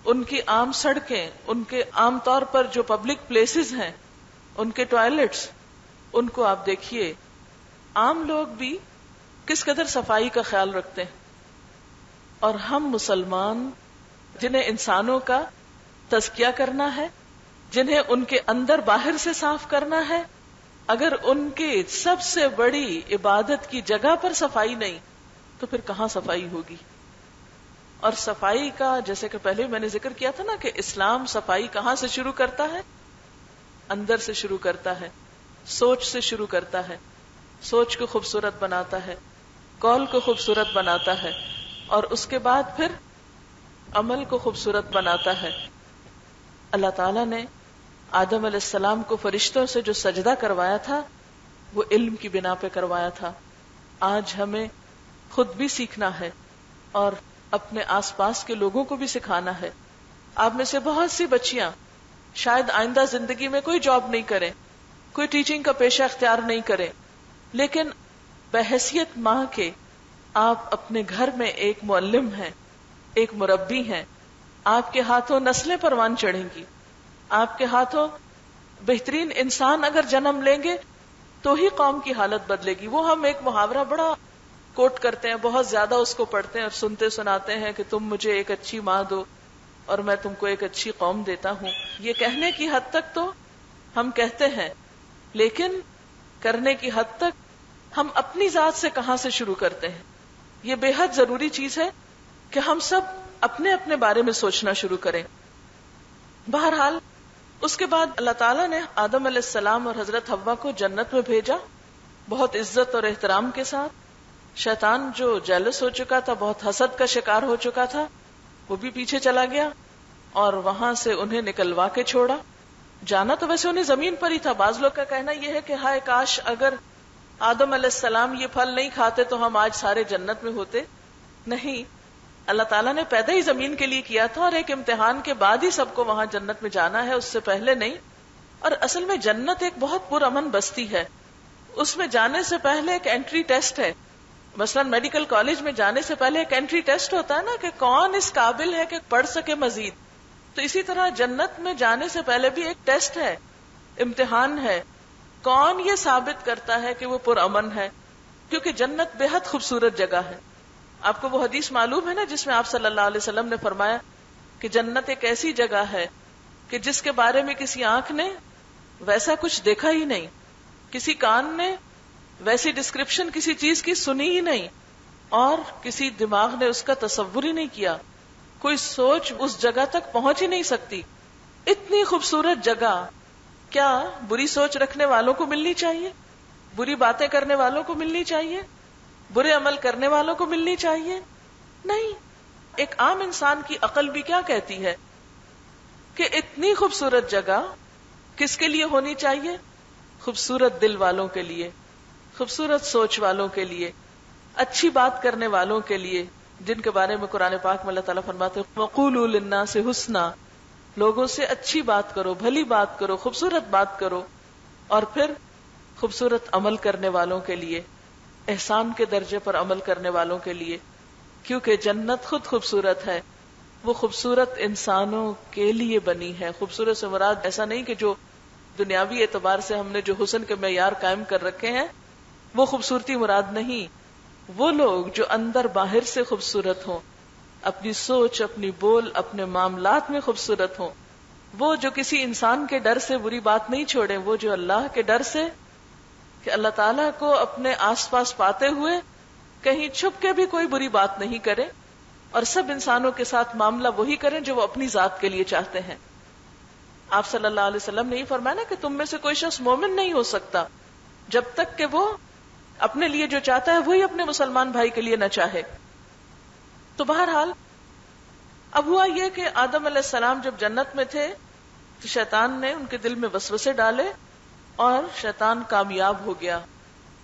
ان کی عام سڑکیں، ان کے عام طور پر جو پبلک پلیسز ہیں، ان کے ٹوائلٹس، ان کو آپ دیکھیے عام لوگ بھی کس قدر صفائی کا خیال رکھتے ہیں، اور ہم مسلمان جنہیں انسانوں کا تزکیہ کرنا ہے، جنہیں ان کے اندر باہر سے صاف کرنا ہے، اگر ان کی سب سے بڑی عبادت کی جگہ پر صفائی نہیں تو پھر کہاں صفائی ہوگی؟ اور صفائی کا جیسے کہ پہلے میں نے ذکر کیا تھا نا کہ اسلام صفائی کہاں سے شروع کرتا ہے؟ اندر سے شروع کرتا ہے، سوچ سے شروع کرتا ہے، سوچ کو خوبصورت بناتا ہے، قول کو خوبصورت بناتا ہے، اور اس کے بعد پھر عمل کو خوبصورت بناتا ہے۔ اللہ تعالیٰ نے آدم علیہ السلام کو فرشتوں سے جو سجدہ کروایا تھا وہ علم کی بنا پہ کروایا تھا۔ آج ہمیں خود بھی سیکھنا ہے اور اپنے آس پاس کے لوگوں کو بھی سکھانا ہے۔ آپ میں سے بہت سی بچیاں شاید آئندہ زندگی میں کوئی جاب نہیں کریں، کوئی ٹیچنگ کا پیشہ اختیار نہیں کریں، لیکن بحیثیت ماں کے آپ اپنے گھر میں ایک معلم ہیں، ایک مربی ہیں، آپ کے ہاتھوں نسلیں پروان چڑھیں گی، آپ کے ہاتھوں بہترین انسان اگر جنم لیں گے تو ہی قوم کی حالت بدلے گی۔ وہ ہم ایک محاورہ بڑا کوٹ کرتے ہیں، بہت زیادہ اس کو پڑھتے ہیں اور سنتے سناتے ہیں کہ تم مجھے ایک اچھی ماں دو اور میں تم کو ایک اچھی قوم دیتا ہوں۔ یہ کہنے کی حد تک تو ہم کہتے ہیں، لیکن کرنے کی حد تک ہم اپنی ذات سے کہاں سے شروع کرتے ہیں؟ یہ بے حد ضروری چیز ہے کہ ہم سب اپنے اپنے بارے میں سوچنا شروع کریں۔ بہرحال اس کے بعد اللہ تعالیٰ نے آدم علیہ السلام اور حضرت حوا کو جنت میں بھیجا بہت عزت اور احترام کے ساتھ۔ شیطان جو جیلس ہو چکا تھا، بہت حسد کا شکار ہو چکا تھا، وہ بھی پیچھے چلا گیا اور وہاں سے انہیں نکلوا کے چھوڑا۔ جانا تو ویسے انہیں زمین پر ہی تھا۔ بعض لوگ کا کہنا یہ ہے کہ ہائے کاش اگر آدم علیہ السلام یہ پھل نہیں کھاتے تو ہم آج سارے جنت میں ہوتے۔ نہیں، اللہ تعالیٰ نے پیدا ہی زمین کے لیے کیا تھا اور ایک امتحان کے بعد ہی سب کو وہاں جنت میں جانا ہے، اس سے پہلے نہیں۔ اور اصل میں جنت ایک بہت پرامن بستی ہے، اس میں جانے سے پہلے ایک انٹری ٹیسٹ ہے۔ مثلا میڈیکل کالج میں جانے سے پہلے ایک انٹری ٹیسٹ ہوتا ہے نا کہ کون اس قابل ہے کہ پڑھ سکے مزید، تو اسی طرح جنت میں جانے سے پہلے بھی ایک ٹیسٹ ہے، امتحان ہے، کون یہ ثابت کرتا ہے کہ وہ پرامن ہے، کیونکہ جنت بے حد خوبصورت جگہ ہے۔ آپ کو وہ حدیث معلوم ہے نا جس میں آپ صلی اللہ علیہ وسلم نے فرمایا کہ جنت ایک ایسی جگہ ہے کہ جس کے بارے میں کسی آنکھ نے ویسا کچھ دیکھا ہی نہیں، کسی کان نے ویسی ڈسکرپشن کسی چیز کی سنی ہی نہیں، اور کسی دماغ نے اس کا تصور ہی نہیں کیا، کوئی سوچ اس جگہ تک پہنچ ہی نہیں سکتی۔ اتنی خوبصورت جگہ کیا بری سوچ رکھنے والوں کو ملنی چاہیے؟ بری باتیں کرنے والوں کو ملنی چاہیے؟ برے عمل کرنے والوں کو ملنی چاہیے؟ نہیں۔ ایک عام انسان کی عقل بھی کیا کہتی ہے کہ اتنی خوبصورت جگہ کس کے لیے ہونی چاہیے؟ خوبصورت دل والوں کے لیے، خوبصورت سوچ والوں کے لیے، اچھی بات کرنے والوں کے لیے، جن کے بارے میں قرآن پاک میں اللہ تعالیٰ فرماتے ہیں وَقُولُوا لِلنَّاسِ حُسْنًا، لوگوں سے اچھی بات کرو، بھلی بات کرو، خوبصورت بات کرو، اور پھر خوبصورت عمل کرنے والوں کے لیے، احسان کے درجے پر عمل کرنے والوں کے لیے، کیونکہ جنت خود خوبصورت ہے، وہ خوبصورت انسانوں کے لیے بنی ہے۔ خوبصورت سے مراد ایسا نہیں کہ جو دنیاوی اعتبار سے ہم نے جو حسن کے معیار قائم کر رکھے ہیں وہ خوبصورتی مراد نہیں، وہ لوگ جو اندر باہر سے خوبصورت ہوں، اپنی سوچ، اپنی بول، اپنے معاملات میں خوبصورت ہوں، وہ جو کسی انسان کے ڈر سے بری بات نہیں چھوڑیں، وہ جو اللہ کے ڈر سے کہ اللہ تعالیٰ کو اپنے آس پاس پاتے ہوئے کہیں چھپ کے بھی کوئی بری بات نہیں کرے، اور سب انسانوں کے ساتھ معاملہ وہی کریں جو وہ اپنی ذات کے لیے چاہتے ہیں۔ آپ صلی اللہ علیہ وسلم نے یہ فرمایا نا کہ تم میں سے کوئی شخص مومن نہیں ہو سکتا جب تک کہ وہ اپنے لیے جو چاہتا ہے وہی اپنے مسلمان بھائی کے لیے نہ چاہے۔ تو بہرحال اب ہوا یہ کہ آدم علیہ السلام جب جنت میں تھے تو شیطان نے ان کے دل میں وسوسے ڈالے اور شیطان کامیاب ہو گیا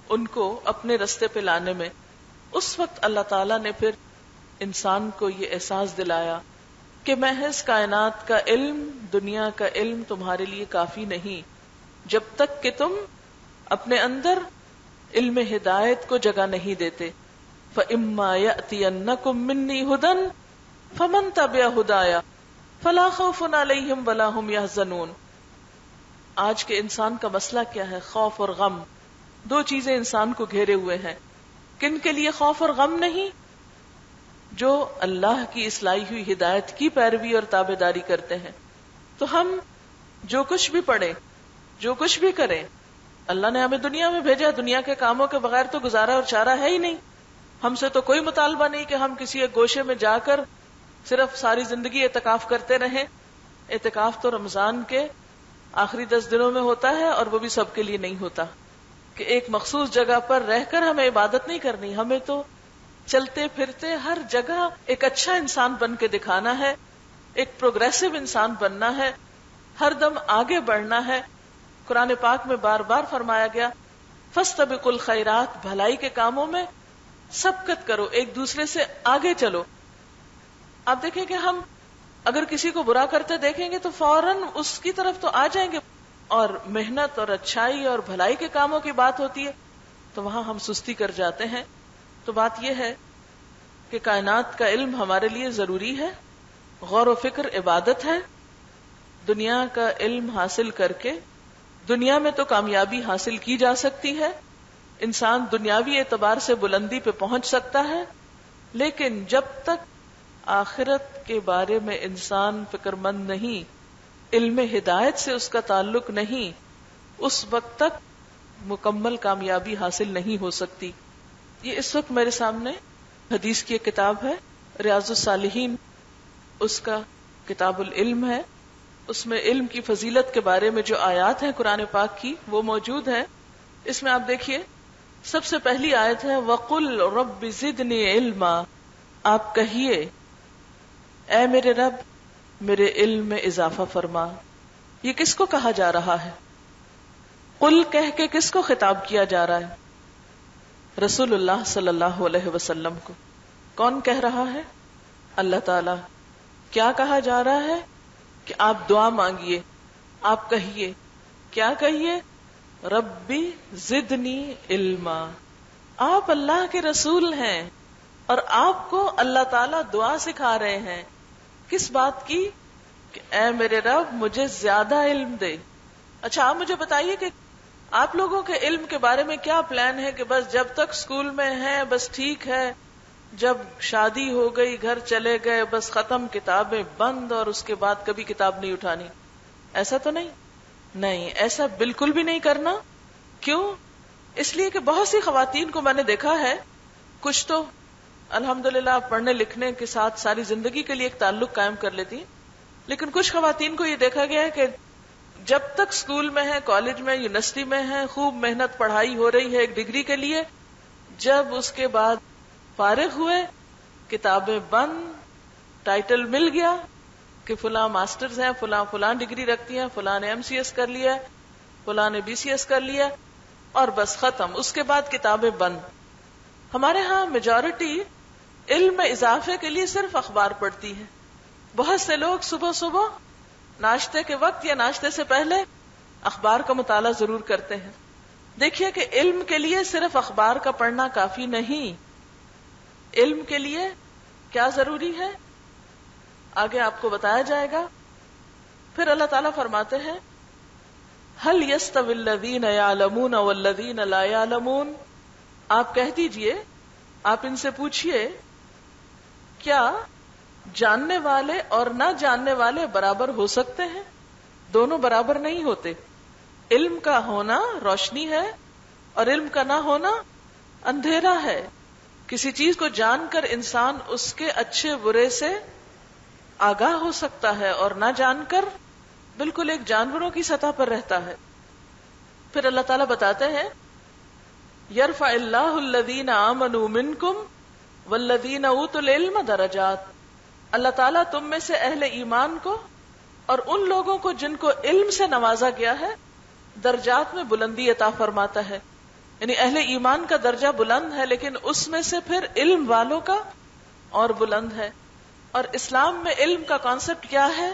ان کو اپنے رستے پہ لانے میں. اس وقت اللہ تعالیٰ نے پھر انسان کو یہ احساس دلایا کہ محض کائنات کا علم، دنیا کا علم تمہارے لیے کافی نہیں جب تک کہ تم اپنے اندر علم ہدایت کو جگہ نہیں دیتے. فَإِمَّا يَأْتِيَنَّكُم مِّنِّي هُدًى فَمَن تَبِعَ هُدَايَ فَلَا خَوْفٌ عَلَيْهِمْ وَلَا هُمْ يَحْزَنُونَ. آج کے انسان کا مسئلہ کیا ہے؟ خوف اور غم. دو چیزیں انسان کو گھیرے ہوئے ہیں. کن کے لیے خوف اور غم نہیں؟ جو اللہ کی اصلاحی ہوئی ہدایت کی پیروی اور تابعداری کرتے ہیں. تو ہم جو کچھ بھی پڑھیں، جو کچھ بھی کریں، اللہ نے ہمیں دنیا میں بھیجا، دنیا کے کاموں کے بغیر تو گزارا اور چارہ ہے ہی نہیں. ہم سے تو کوئی مطالبہ نہیں کہ ہم کسی ایک گوشے میں جا کر صرف ساری زندگی اعتکاف کرتے رہیں. اعتکاف تو رمضان کے آخری 10 دنوں میں ہوتا ہے، اور وہ بھی سب کے لیے نہیں ہوتا کہ ایک مخصوص جگہ پر رہ کر ہمیں عبادت نہیں کرنی. ہمیں تو چلتے پھرتے ہر جگہ ایک اچھا انسان بن کے دکھانا ہے، ایک پروگریسو انسان بننا ہے، ہر دم آگے بڑھنا ہے. قرآن پاک میں بار بار فرمایا گیا فاستبقوا الخیرات، بھلائی کے کاموں میں سبقت کرو، ایک دوسرے سے آگے چلو. آپ دیکھیں کہ ہم اگر کسی کو برا کرتے دیکھیں گے تو فوراً اس کی طرف تو آ جائیں گے، اور محنت اور اچھائی اور بھلائی کے کاموں کی بات ہوتی ہے تو وہاں ہم سستی کر جاتے ہیں. تو بات یہ ہے کہ کائنات کا علم ہمارے لیے ضروری ہے، غور و فکر عبادت ہے. دنیا کا علم حاصل کر کے دنیا میں تو کامیابی حاصل کی جا سکتی ہے، انسان دنیاوی اعتبار سے بلندی پہ پہنچ سکتا ہے، لیکن جب تک آخرت کے بارے میں انسان فکر مند نہیں، علم ہدایت سے اس کا تعلق نہیں، اس وقت تک مکمل کامیابی حاصل نہیں ہو سکتی. یہ اس وقت میرے سامنے حدیث کی ایک کتاب ہے، ریاض الصالحین، اس کا کتاب العلم ہے. اس میں علم کی فضیلت کے بارے میں جو آیات ہیں قرآن پاک کی وہ موجود ہے. اس میں آپ دیکھیے سب سے پہلی آیت ہے وَقُلْ رَبِّ زِدْنِي عِلْمًا، آپ کہیے اے میرے رب میرے علم میں اضافہ فرما. یہ کس کو کہا جا رہا ہے؟ قل کہہ کے کس کو خطاب کیا جا رہا ہے؟ رسول اللہ صلی اللہ علیہ وسلم کو. کون کہہ رہا ہے؟ اللہ تعالی. کیا کہا جا رہا ہے؟ کہ آپ دعا مانگیے، آپ کہیے. کیا کہیے؟ ربی زدنی علما. آپ اللہ کے رسول ہیں اور آپ کو اللہ تعالیٰ دعا سکھا رہے ہیں. کس بات کی؟ کہ اے میرے رب مجھے زیادہ علم دے. اچھا آپ مجھے بتائیے کہ آپ لوگوں کے علم کے بارے میں کیا پلان ہے کہ بس جب تک اسکول میں ہیں بس ٹھیک ہے، جب شادی ہو گئی گھر چلے گئے بس ختم، کتابیں بند، اور اس کے بعد کبھی کتاب نہیں اٹھانی؟ ایسا تو نہیں. نہیں، ایسا بالکل بھی نہیں کرنا. کیوں؟ اس لیے کہ بہت سی خواتین کو میں نے دیکھا ہے، کچھ تو الحمدللہ پڑھنے لکھنے کے ساتھ ساری زندگی کے لیے ایک تعلق قائم کر لیتی، لیکن کچھ خواتین کو یہ دیکھا گیا ہے کہ جب تک اسکول میں ہے، کالج میں، یونیورسٹی میں ہے، خوب محنت پڑھائی ہو رہی ہے ایک ڈگری کے لیے، جب اس کے بعد فارغ ہوئے کتابیں بند، ٹائٹل مل گیا کہ فلاں ماسٹرز ہیں، فلاں ڈگری رکھتی ہیں، فلاں نے MCS کر لیا ہے، فلاں نے BCS کر لیا، اور بس ختم. اس کے بعد کتابیں بند. ہمارے ہاں میجورٹی علم میں اضافے کے لیے صرف اخبار پڑھتی ہے. بہت سے لوگ صبح صبح ناشتے کے وقت یا ناشتے سے پہلے اخبار کا مطالعہ ضرور کرتے ہیں. دیکھیے کہ علم کے لیے صرف اخبار کا پڑھنا کافی نہیں. علم کے لیے کیا ضروری ہے آگے آپ کو بتایا جائے گا. پھر اللہ تعالیٰ فرماتے ہیں هل يستوي الذين يعلمون والذين لا يعلمون. آپ کہہ دیجئے، آپ ان سے پوچھئے کیا جاننے والے اور نہ جاننے والے برابر ہو سکتے ہیں؟ دونوں برابر نہیں ہوتے. علم کا ہونا روشنی ہے اور علم کا نہ ہونا اندھیرا ہے. کسی چیز کو جان کر انسان اس کے اچھے برے سے آگاہ ہو سکتا ہے، اور نہ جان کر بالکل ایک جانوروں کی سطح پر رہتا ہے. پھر اللہ تعالیٰ بتاتے ہیں یرفع اللہ الذین آمنوا منکم والذین اوتوا العلم درجات. اللہ تعالیٰ تم میں سے اہل ایمان کو اور ان لوگوں کو جن کو علم سے نوازا گیا ہے درجات میں بلندی عطا فرماتا ہے. یعنی اہل ایمان کا درجہ بلند ہے، لیکن اس میں سے پھر علم والوں کا اور بلند ہے. اور اسلام میں علم کا کانسیپٹ کیا ہے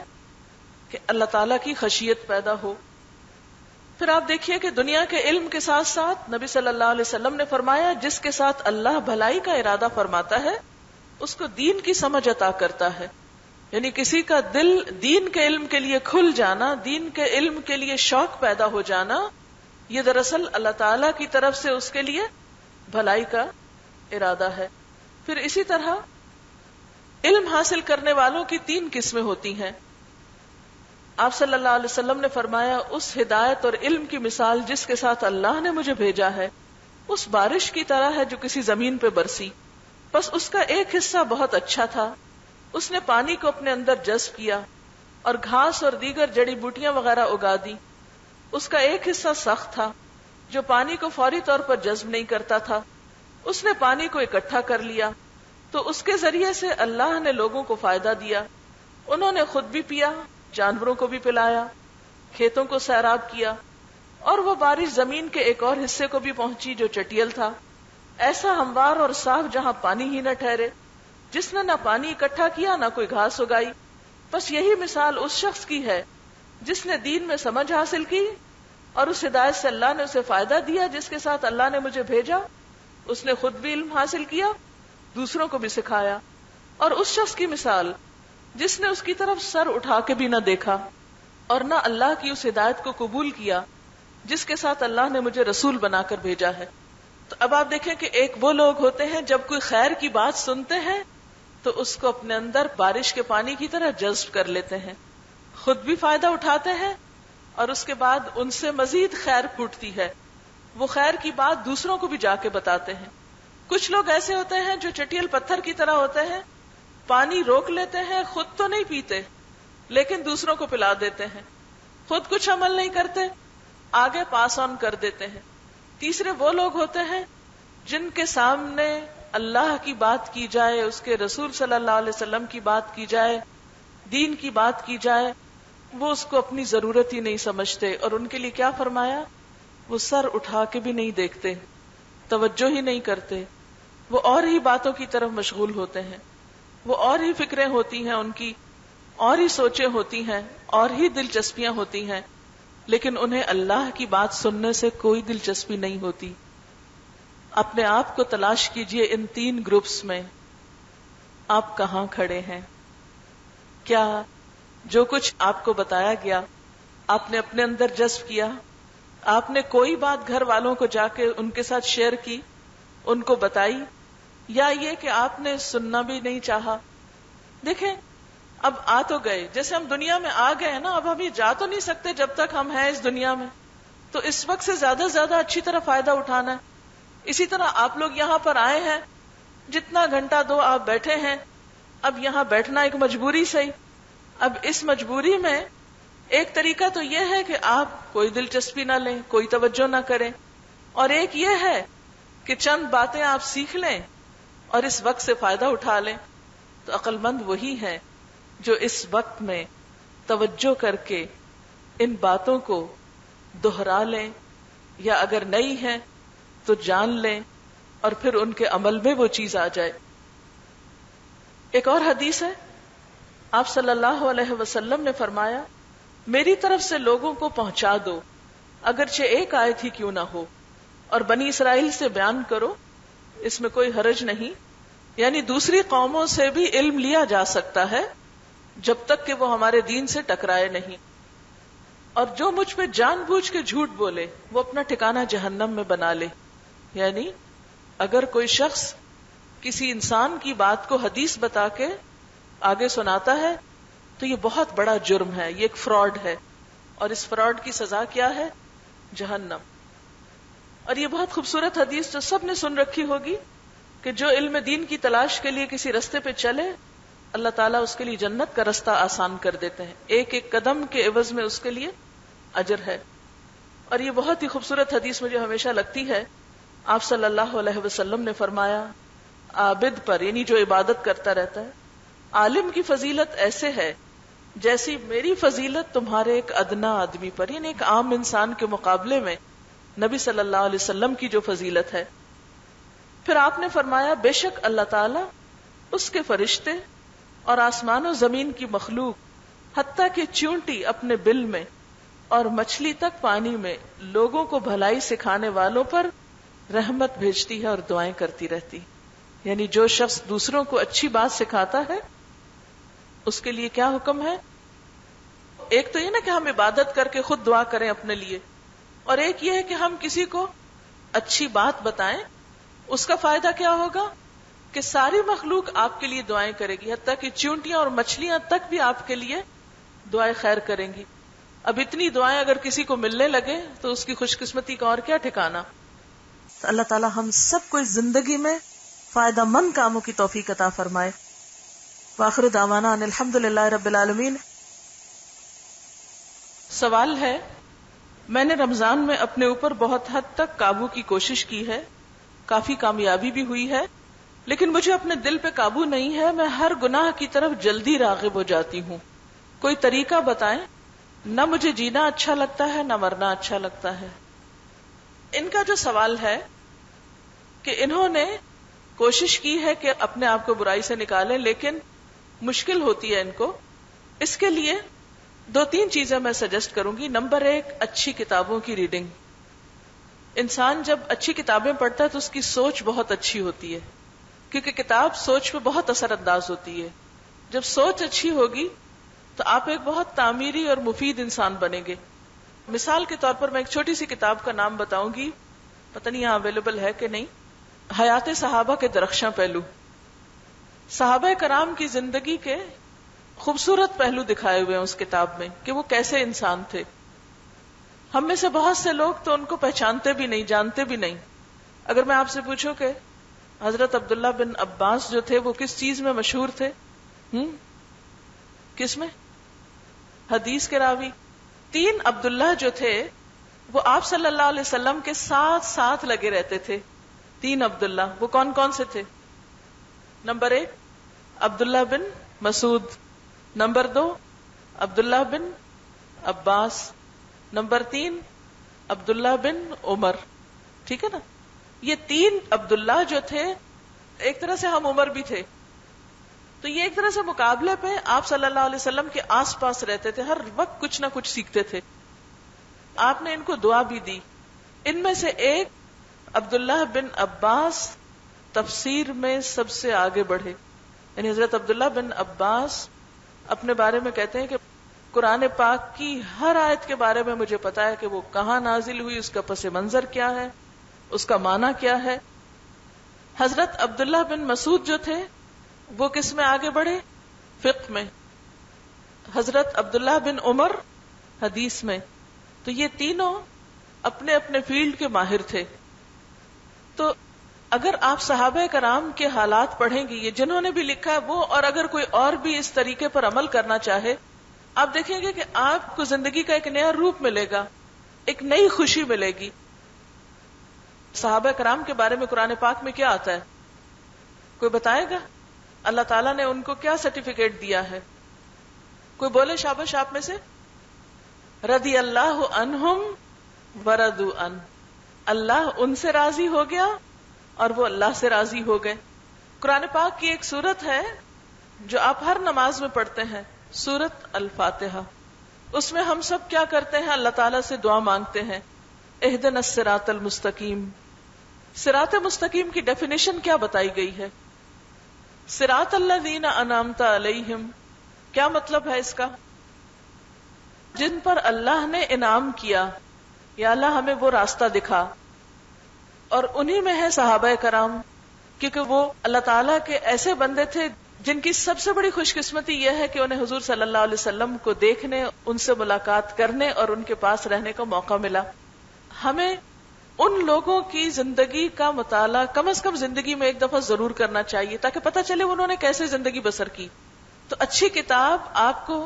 کہ اللہ تعالیٰ کی خشیت پیدا ہو. پھر آپ دیکھیے کہ دنیا کے علم کے ساتھ ساتھ نبی صلی اللہ علیہ وسلم نے فرمایا جس کے ساتھ اللہ بھلائی کا ارادہ فرماتا ہے اس کو دین کی سمجھ عطا کرتا ہے. یعنی کسی کا دل دین کے علم کے لیے کھل جانا، دین کے علم کے لیے شوق پیدا ہو جانا، یہ دراصل اللہ تعالی کی طرف سے اس کے لیے بھلائی کا ارادہ ہے. پھر اسی طرح علم حاصل کرنے والوں کی 3 قسمیں ہوتی ہیں. آپ صلی اللہ علیہ وسلم نے فرمایا اس ہدایت اور علم کی مثال جس کے ساتھ اللہ نے مجھے بھیجا ہے اس بارش کی طرح ہے جو کسی زمین پہ برسی. بس اس کا ایک حصہ بہت اچھا تھا، اس نے پانی کو اپنے اندر جذب کیا اور گھاس اور دیگر جڑی بوٹیاں وغیرہ اگا دی. اس کا ایک حصہ سخت تھا جو پانی کو فوری طور پر جذب نہیں کرتا تھا. اس نے پانی کو اکٹھا کر لیا تو اس کے ذریعے سے اللہ نے لوگوں کو فائدہ دیا. انہوں نے خود بھی پیا، جانوروں کو بھی پلایا، کھیتوں کو سیراب کیا، اور وہ بارش زمین کے ایک اور حصے کو بھی پہنچی جو چٹیل تھا، ایسا ہموار اور صاف جہاں پانی ہی نہ ٹھہرے، جس نے نہ پانی اکٹھا کیا نہ کوئی گھاس اگائی. بس یہی مثال اس شخص کی ہے جس نے دین میں سمجھ حاصل کی اور اس ہدایت سے اللہ نے اسے فائدہ دیا جس کے ساتھ اللہ نے مجھے بھیجا. اس نے خود بھی علم حاصل کیا، دوسروں کو بھی سکھایا. اور اس شخص کی مثال جس نے اس کی طرف سر اٹھا کے بھی نہ دیکھا اور نہ اللہ کی اس ہدایت کو قبول کیا جس کے ساتھ اللہ نے مجھے رسول بنا کر بھیجا ہے. تو اب آپ دیکھیں کہ ایک وہ لوگ ہوتے ہیں جب کوئی خیر کی بات سنتے ہیں تو اس کو اپنے اندر بارش کے پانی کی طرح جذب کر لیتے ہیں، خود بھی فائدہ اٹھاتے ہیں اور اس کے بعد ان سے مزید خیر پھوٹتی ہے. وہ خیر کی بات دوسروں کو بھی جا کے بتاتے ہیں. کچھ لوگ ایسے ہوتے ہیں جو چٹیل پتھر کی طرح ہوتے ہیں، پانی روک لیتے ہیں، خود تو نہیں پیتے لیکن دوسروں کو پلا دیتے ہیں، خود کچھ عمل نہیں کرتے، آگے پاس آن کر دیتے ہیں. تیسرے وہ لوگ ہوتے ہیں جن کے سامنے اللہ کی بات کی جائے، اس کے رسول صلی اللہ علیہ وسلم کی بات کی جائے، دین کی بات کی جائے، وہ اس کو اپنی ضرورت ہی نہیں سمجھتے. اور ان کے لیے کیا فرمایا؟ وہ سر اٹھا کے بھی نہیں دیکھتے، توجہ ہی نہیں کرتے، وہ اور ہی باتوں کی طرف مشغول ہوتے ہیں، وہ اور ہی فکریں ہوتی ہیں، ان کی اور ہی سوچیں ہوتی ہیں، اور ہی دلچسپیاں ہوتی ہیں، لیکن انہیں اللہ کی بات سننے سے کوئی دلچسپی نہیں ہوتی. اپنے آپ کو تلاش کیجئے ان 3 گروپس میں، آپ کہاں کھڑے ہیں؟ کیا جو کچھ آپ کو بتایا گیا آپ نے اپنے اندر جذب کیا؟ آپ نے کوئی بات گھر والوں کو جا کے ان کے ساتھ شیئر کی، ان کو بتائی، یا یہ کہ آپ نے سننا بھی نہیں چاہا؟ دیکھیں اب آ تو گئے، جیسے ہم دنیا میں آ گئے نا، اب ہم یہ جا تو نہیں سکتے جب تک ہم ہیں اس دنیا میں، تو اس وقت سے زیادہ اچھی طرح فائدہ اٹھانا ہے. اسی طرح آپ لوگ یہاں پر آئے ہیں، جتنا گھنٹہ 2 آپ بیٹھے ہیں، اب یہاں بیٹھنا ایک مجبوری سے ہی. اب اس مجبوری میں ایک طریقہ تو یہ ہے کہ آپ کوئی دلچسپی نہ لیں، کوئی توجہ نہ کریں، اور ایک یہ ہے کہ چند باتیں آپ سیکھ لیں اور اس وقت سے فائدہ اٹھا لیں. تو عقل مند وہی ہے جو اس وقت میں توجہ کر کے ان باتوں کو دہرا لیں، یا اگر نئی ہیں تو جان لیں اور پھر ان کے عمل میں وہ چیز آ جائے. ایک اور حدیث ہے، آپ صلی اللہ علیہ وسلم نے فرمایا میری طرف سے لوگوں کو پہنچا دو اگرچہ ایک آیت ہی کیوں نہ ہو، اور بنی اسرائیل سے بیان کرو، اس میں کوئی حرج نہیں. یعنی دوسری قوموں سے بھی علم لیا جا سکتا ہے جب تک کہ وہ ہمارے دین سے ٹکرائے نہیں. اور جو مجھ پہ جان بوجھ کے جھوٹ بولے وہ اپنا ٹھکانہ جہنم میں بنا لے. یعنی اگر کوئی شخص کسی انسان کی بات کو حدیث بتا کے آگے سناتا ہے تو یہ بہت بڑا جرم ہے، یہ ایک فراڈ ہے، اور اس فراڈ کی سزا کیا ہے؟ جہنم. اور یہ بہت خوبصورت حدیث جو سب نے سن رکھی ہوگی کہ جو علم دین کی تلاش کے لیے کسی رستے پہ چلے اللہ تعالیٰ اس کے لیے جنت کا رستہ آسان کر دیتے ہیں، ایک ایک قدم کے عوض میں اس کے لیے اجر ہے. اور یہ بہت ہی خوبصورت حدیث مجھے ہمیشہ لگتی ہے. آپ صلی اللہ علیہ وسلم نے فرمایا عابد پر، یعنی جو عبادت کرتا رہتا ہے، عالم کی فضیلت ایسے ہے جیسی میری فضیلت تمہارے ایک ادنا آدمی پر، یعنی ایک عام انسان کے مقابلے میں نبی صلی اللہ علیہ وسلم کی جو فضیلت ہے. پھر آپ نے فرمایا بے شک اللہ تعالی، اس کے فرشتے اور آسمان و زمین کی مخلوق، حتیٰ کہ چیونٹی اپنے بل میں اور مچھلی تک پانی میں، لوگوں کو بھلائی سکھانے والوں پر رحمت بھیجتی ہے اور دعائیں کرتی رہتی. یعنی جو شخص دوسروں کو اچھی بات سکھاتا ہے اس کے لیے کیا حکم ہے؟ ایک تو یہ نا کہ ہم عبادت کر کے خود دعا کریں اپنے لیے، اور ایک یہ ہے کہ ہم کسی کو اچھی بات بتائیں. اس کا فائدہ کیا ہوگا کہ ساری مخلوق آپ کے لیے دعائیں کرے گی، حتیٰ کہ چیونٹیاں اور مچھلیاں تک بھی آپ کے لیے دعائیں خیر کریں گی. اب اتنی دعائیں اگر کسی کو ملنے لگے تو اس کی خوش قسمتی کا اور کیا ٹھکانا. اللہ تعالی ہم سب کو اس زندگی میں فائدہ مند کاموں کی توفیق عطا فرمائے. وآخر دعوانا ان الحمدللہ رب العالمین. سوال ہے، میں نے رمضان میں اپنے اوپر بہت حد تک قابو کی کوشش کی ہے، کافی کامیابی بھی ہوئی ہے، لیکن مجھے اپنے دل پہ قابو نہیں ہے. میں ہر گناہ کی طرف جلدی راغب ہو جاتی ہوں. کوئی طریقہ بتائیں. نہ مجھے جینا اچھا لگتا ہے نہ مرنا اچھا لگتا ہے. ان کا جو سوال ہے کہ انہوں نے کوشش کی ہے کہ اپنے آپ کو برائی سے نکالیں، لیکن مشکل ہوتی ہے ان کو. اس کے لیے 2-3 چیزیں میں سجیسٹ کروں گی. نمبر 1، اچھی کتابوں کی ریڈنگ. انسان جب اچھی کتابیں پڑھتا ہے تو اس کی سوچ بہت اچھی ہوتی ہے، کیونکہ کتاب سوچ پہ بہت اثر انداز ہوتی ہے. جب سوچ اچھی ہوگی تو آپ ایک بہت تعمیری اور مفید انسان بنیں گے. مثال کے طور پر میں ایک چھوٹی سی کتاب کا نام بتاؤں گی، پتہ نہیں یہاں اویلیبل ہے کہ نہیں. حیات صحابہ کے درخشاں پہلو. صحابہ کرام کی زندگی کے خوبصورت پہلو دکھائے ہوئے ہیں اس کتاب میں کہ وہ کیسے انسان تھے. ہم میں سے بہت سے لوگ تو ان کو پہچانتے بھی نہیں، جانتے بھی نہیں. اگر میں آپ سے پوچھوں کہ حضرت عبداللہ بن عباس جو تھے وہ کس چیز میں مشہور تھے؟ کس میں؟ حدیث کے راوی. 3 عبداللہ جو تھے وہ آپ صلی اللہ علیہ وسلم کے ساتھ ساتھ لگے رہتے تھے. 3 عبداللہ وہ کون کون سے تھے؟ نمبر 1 عبداللہ بن مسعود، نمبر 2 عبداللہ بن عباس، نمبر 3 عبداللہ بن عمر. ٹھیک ہے نا؟ یہ 3 عبداللہ جو تھے ایک طرح سے ہم عمر بھی تھے، تو یہ ایک طرح سے مقابلے پہ آپ صلی اللہ علیہ وسلم کے آس پاس رہتے تھے، ہر وقت کچھ نہ کچھ سیکھتے تھے. آپ نے ان کو دعا بھی دی. ان میں سے ایک عبداللہ بن عباس تفسیر میں سب سے آگے بڑھے. یعنی حضرت عبداللہ بن عباس اپنے بارے میں کہتے ہیں کہ قرآن پاک کی ہر آیت کے بارے میں مجھے پتا ہے کہ وہ کہاں نازل ہوئی، اس کا پس منظر کیا ہے، اس کا معنی کیا ہے. حضرت عبداللہ بن مسعود جو تھے وہ کس میں آگے بڑھے؟ فقہ میں. حضرت عبداللہ بن عمر حدیث میں. تو یہ تینوں اپنے اپنے فیلڈ کے ماہر تھے. تو اگر آپ صحابہ کرام کے حالات پڑھیں گے، یہ جنہوں نے بھی لکھا ہے وہ، اور اگر کوئی اور بھی اس طریقے پر عمل کرنا چاہے، آپ دیکھیں گے کہ آپ کو زندگی کا ایک نیا روپ ملے گا، ایک نئی خوشی ملے گی. صحابہ کرام کے بارے میں قرآن پاک میں کیا آتا ہے؟ کوئی بتائے گا؟ اللہ تعالیٰ نے ان کو کیا سرٹیفکیٹ دیا ہے؟ کوئی بولے شاباش آپ میں سے؟ رضی اللہ عنہم ورضوا عنہ. اللہ ان سے راضی ہو گیا اور وہ اللہ سے راضی ہو گئے. قرآن پاک کی ایک سورت ہے جو آپ ہر نماز میں پڑھتے ہیں، سورت الفاتحہ. اس میں ہم سب کیا کرتے ہیں؟ اللہ تعالیٰ سے دعا مانگتے ہیں، اہدنا الصراط المستقیم. صراط مستقیم کی ڈیفینیشن کیا بتائی گئی ہے؟ صراط الذین انعمت علیہم. کیا مطلب ہے اس کا؟ جن پر اللہ نے انعام کیا، یا اللہ ہمیں وہ راستہ دکھا. اور انہی میں ہے صحابہ کرام، کیونکہ وہ اللہ تعالیٰ کے ایسے بندے تھے جن کی سب سے بڑی خوش قسمتی یہ ہے کہ انہیں حضور صلی اللہ علیہ وسلم کو دیکھنے، ان سے ملاقات کرنے اور ان کے پاس رہنے کا موقع ملا. ہمیں ان لوگوں کی زندگی کا مطالعہ کم از کم زندگی میں ایک دفعہ ضرور کرنا چاہیے تاکہ پتہ چلے انہوں نے کیسے زندگی بسر کی. تو اچھی کتاب آپ کو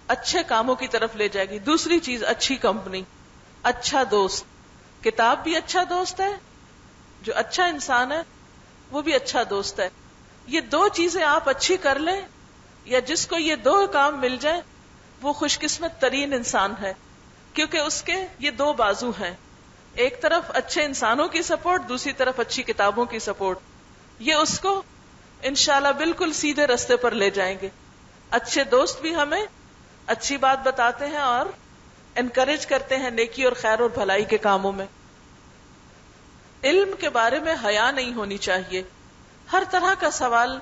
اچھے کاموں کی طرف لے جائے گی. دوسری چیز، اچھی کمپنی، اچھا دوست. کتاب بھی اچھا دوست ہے، جو اچھا انسان ہے وہ بھی اچھا دوست ہے. یہ 2 چیزیں آپ اچھی کر لیں، یا جس کو یہ 2 کام مل جائیں وہ خوش قسمت ترین انسان ہے، کیونکہ اس کے یہ دو بازو ہیں، ایک طرف اچھے انسانوں کی سپورٹ، دوسری طرف اچھی کتابوں کی سپورٹ. یہ اس کو انشاءاللہ بالکل سیدھے رستے پر لے جائیں گے. اچھے دوست بھی ہمیں اچھی بات بتاتے ہیں اور انکریج کرتے ہیں نیکی اور خیر اور بھلائی کے کاموں میں. علم کے بارے میں حیا نہیں ہونی چاہیے. ہر طرح کا سوال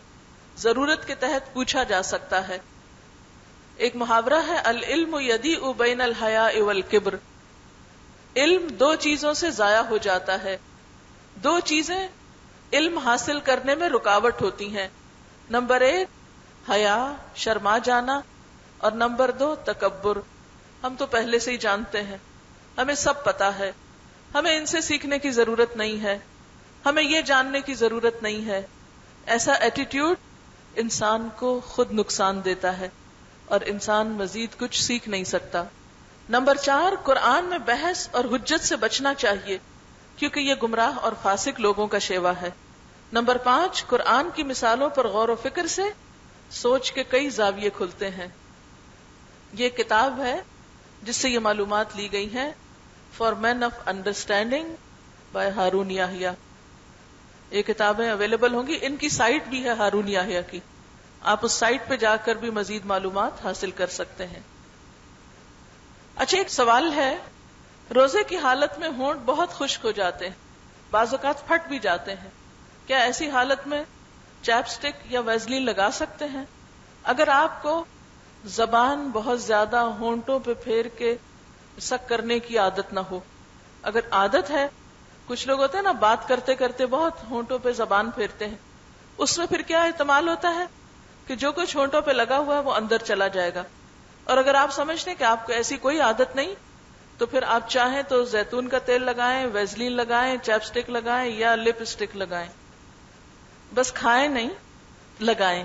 ضرورت کے تحت پوچھا جا سکتا ہے. ایک محاورہ ہے، العلم یضیء بین الحیاء والکبر. علم دو چیزوں سے ضائع ہو جاتا ہے. دو چیزیں علم حاصل کرنے میں رکاوٹ ہوتی ہیں. نمبر 1 حیا، شرما جانا، اور نمبر 2 تکبر. ہم تو پہلے سے ہی جانتے ہیں، ہمیں سب پتا ہے، ہمیں ان سے سیکھنے کی ضرورت نہیں ہے، ہمیں یہ جاننے کی ضرورت نہیں ہے. ایسا ایٹیٹیوڈ انسان کو خود نقصان دیتا ہے اور انسان مزید کچھ سیکھ نہیں سکتا. نمبر 4 قرآن میں بحث اور حجت سے بچنا چاہیے، کیونکہ یہ گمراہ اور فاسق لوگوں کا شیوا ہے. نمبر 5 قرآن کی مثالوں پر غور و فکر سے سوچ کے کئی زاویے کھلتے ہیں. یہ کتاب ہے جس سے یہ معلومات لی گئی ہیں، for men of understanding by Harun Yahya. یہ کتابیں اویلیبل ہوں گی، ان کی سائٹ بھی ہے ہارون یحییٰ کی، آپ اس سائٹ پہ جا کر بھی مزید معلومات حاصل کر سکتے ہیں. اچھا، ایک سوال ہے، روزے کی حالت میں ہونٹ بہت خشک ہو جاتے ہیں، بعض اوقات پھٹ بھی جاتے ہیں، کیا ایسی حالت میں چیپ سٹک یا ویزلین لگا سکتے ہیں؟ اگر آپ کو زبان بہت زیادہ ہونٹوں پہ پھیر کے سک کرنے کی عادت نہ ہو، اگر عادت ہے، کچھ لوگ ہوتے ہیں نا بات کرتے کرتے بہت ہونٹوں پہ زبان پھیرتے ہیں، اس میں پھر کیا احتمال ہوتا ہے کہ جو کچھ ہونٹوں پہ لگا ہوا ہے وہ اندر چلا جائے گا. اور اگر آپ سمجھتے ہیں کہ آپ کو ایسی کوئی عادت نہیں، تو پھر آپ چاہیں تو زیتون کا تیل لگائیں، ویزلین لگائیں، چیپ سٹک لگائیں یا لپ سٹک لگائیں، بس کھائیں نہیں، لگائیں.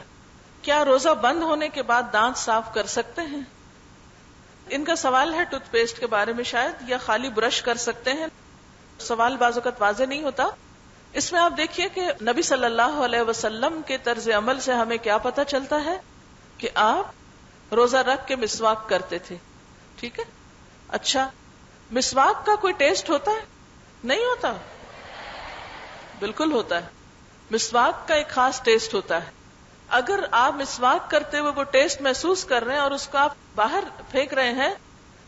کیا روزہ بند ہونے کے بعد دانت صاف کر سکتے ہیں؟ ان کا سوال ہے ٹوتھ پیسٹ کے بارے میں شاید، یا خالی برش کر سکتے ہیں. سوال بعض اوقات واضح نہیں ہوتا. اس میں آپ دیکھیے کہ نبی صلی اللہ علیہ وسلم کے طرز عمل سے ہمیں کیا پتہ چلتا ہے کہ آپ روزہ رکھ کے مسواک کرتے تھے. ٹھیک ہے، اچھا، مسواک کا کوئی ٹیسٹ ہوتا ہے؟ نہیں ہوتا، بالکل ہوتا ہے. مسواک کا ایک خاص ٹیسٹ ہوتا ہے. اگر آپ مسواک کرتے ہوئے وہ ٹیسٹ محسوس کر رہے ہیں اور اس کو آپ باہر پھینک رہے ہیں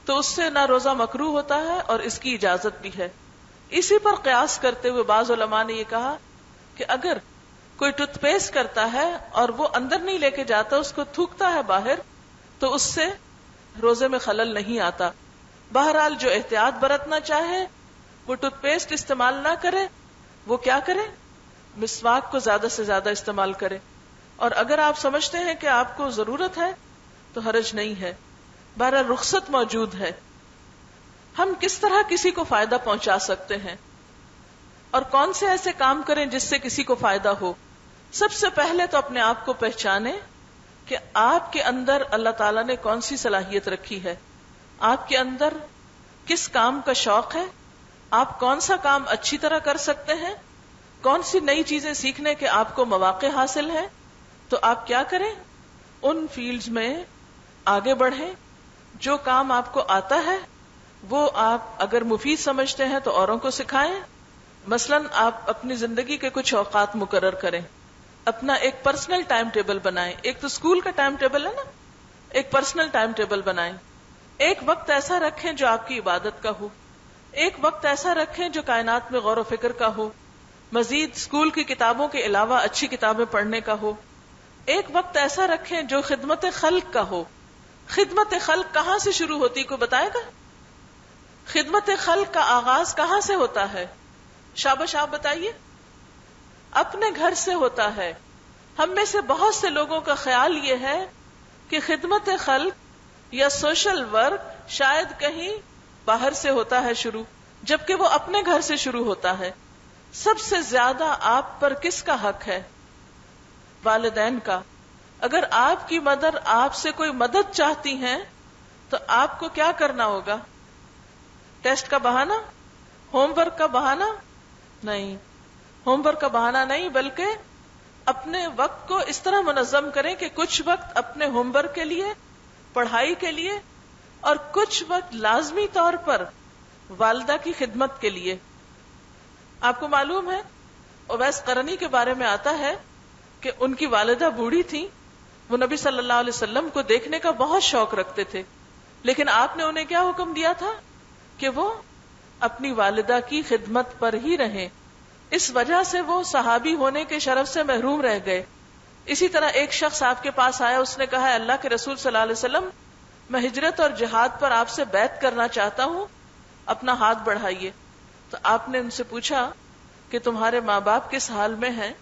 تو اس سے نہ روزہ مکروہ ہوتا ہے اور اس کی اجازت بھی ہے. اسی پر قیاس کرتے ہوئے بعض علماء نے یہ کہا کہ اگر کوئی ٹوتھ پیسٹ کرتا ہے اور وہ اندر نہیں لے کے جاتا، اس کو تھوکتا ہے باہر، تو اس سے روزے میں خلل نہیں آتا. بہرحال جو احتیاط برتنا چاہے وہ ٹوتھ پیسٹ استعمال نہ کرے، وہ کیا کرے؟ مسواک کو زیادہ سے زیادہ استعمال کرے. اور اگر آپ سمجھتے ہیں کہ آپ کو ضرورت ہے تو حرج نہیں ہے، بہرحال رخصت موجود ہے. ہم کس طرح کسی کو فائدہ پہنچا سکتے ہیں اور کون سے ایسے کام کریں جس سے کسی کو فائدہ ہو؟ سب سے پہلے تو اپنے آپ کو پہچانیں کہ آپ کے اندر اللہ تعالیٰ نے کون سی صلاحیت رکھی ہے، آپ کے اندر کس کام کا شوق ہے، آپ کون سا کام اچھی طرح کر سکتے ہیں، کون سی نئی چیزیں سیکھنے کے آپ کو مواقع حاصل ہیں. تو آپ کیا کریں؟ ان فیلڈز میں آگے بڑھیں. جو کام آپ کو آتا ہے وہ آپ اگر مفید سمجھتے ہیں تو اوروں کو سکھائیں. مثلا آپ اپنی زندگی کے کچھ اوقات مقرر کریں، اپنا ایک پرسنل ٹائم ٹیبل بنائیں. ایک تو اسکول کا ٹائم ٹیبل ہے نا، ایک پرسنل ٹائم ٹیبل بنائیں. ایک وقت ایسا رکھیں جو آپ کی عبادت کا ہو، ایک وقت ایسا رکھیں جو کائنات میں غور و فکر کا ہو، مزید اسکول کی کتابوں کے علاوہ اچھی کتابیں پڑھنے کا ہو. ایک وقت ایسا رکھیں جو خدمت خلق کا ہو. خدمت خلق کہاں سے شروع ہوتی، کوئی بتائے گا؟ خدمت خلق کا آغاز کہاں سے ہوتا ہے؟ شاباش، آپ بتائیے. اپنے گھر سے ہوتا ہے. ہم میں سے بہت سے لوگوں کا خیال یہ ہے کہ خدمت خلق یا سوشل ورک شاید کہیں باہر سے ہوتا ہے شروع، جبکہ وہ اپنے گھر سے شروع ہوتا ہے. سب سے زیادہ آپ پر کس کا حق ہے؟ والدین کا. اگر آپ کی مدر آپ سے کوئی مدد چاہتی ہیں تو آپ کو کیا کرنا ہوگا؟ ٹیسٹ کا بہانہ؟ ہوم ورک کا بہانہ؟ نہیں، ہوم ورک کا بہانہ نہیں، بلکہ اپنے وقت کو اس طرح منظم کریں کہ کچھ وقت اپنے ہوم ورک کے لیے، پڑھائی کے لیے اور کچھ وقت لازمی طور پر والدہ کی خدمت کے لیے. آپ کو معلوم ہے اویس قرنی کے بارے میں آتا ہے کہ ان کی والدہ بوڑھی تھی. وہ نبی صلی اللہ علیہ وسلم کو دیکھنے کا بہت شوق رکھتے تھے، لیکن آپ نے انہیں کیا حکم دیا تھا کہ وہ اپنی والدہ کی خدمت پر ہی رہیں. اس وجہ سے وہ صحابی ہونے کے شرف سے محروم رہ گئے. اسی طرح ایک شخص آپ کے پاس آیا، اس نے کہا اللہ کے رسول صلی اللہ علیہ وسلم میں ہجرت اور جہاد پر آپ سے بیعت کرنا چاہتا ہوں، اپنا ہاتھ بڑھائیے. تو آپ نے ان سے پوچھا کہ تمہارے ماں باپ کس حال میں ہیں؟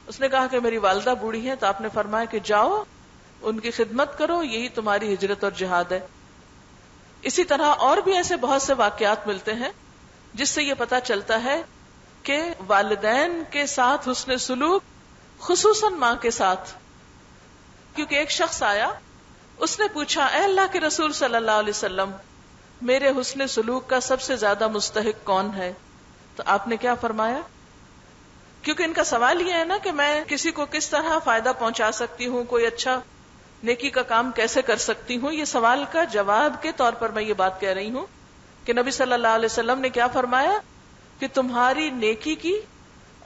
اس نے کہا کہ میری والدہ بوڑھی ہیں. تو آپ نے فرمایا کہ جاؤ ان کی خدمت کرو، یہی تمہاری ہجرت اور جہاد ہے. اسی طرح اور بھی ایسے بہت سے واقعات ملتے ہیں جس سے یہ پتا چلتا ہے کہ والدین کے ساتھ حسن سلوک، خصوصاً ماں کے ساتھ. کیونکہ ایک شخص آیا، اس نے پوچھا اے اللہ کے رسول صلی اللہ علیہ وسلم میرے حسن سلوک کا سب سے زیادہ مستحق کون ہے؟ تو آپ نے کیا فرمایا؟ کیونکہ ان کا سوال یہ ہے نا کہ میں کسی کو کس طرح فائدہ پہنچا سکتی ہوں، کوئی اچھا نیکی کا کام کیسے کر سکتی ہوں. یہ سوال کا جواب کے طور پر میں یہ بات کہہ رہی ہوں کہ نبی صلی اللہ علیہ وسلم نے کیا فرمایا کہ تمہاری نیکی کی،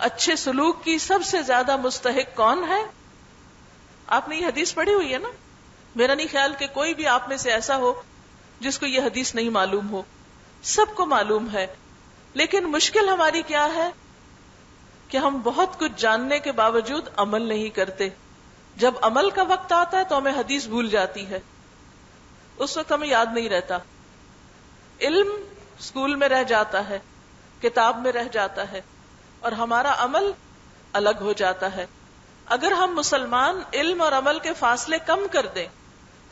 اچھے سلوک کی سب سے زیادہ مستحق کون ہے؟ آپ نے یہ حدیث پڑھی ہوئی ہے نا. میرا نہیں خیال کہ کوئی بھی آپ میں سے ایسا ہو جس کو یہ حدیث نہیں معلوم ہو، سب کو معلوم ہے. لیکن مشکل ہماری کیا ہے کہ ہم بہت کچھ جاننے کے باوجود عمل نہیں کرتے. جب عمل کا وقت آتا ہے تو ہمیں حدیث بھول جاتی ہے، اس وقت ہمیں یاد نہیں رہتا. علم اسکول میں رہ جاتا ہے، کتاب میں رہ جاتا ہے، اور ہمارا عمل الگ ہو جاتا ہے. اگر ہم مسلمان علم اور عمل کے فاصلے کم کر دیں،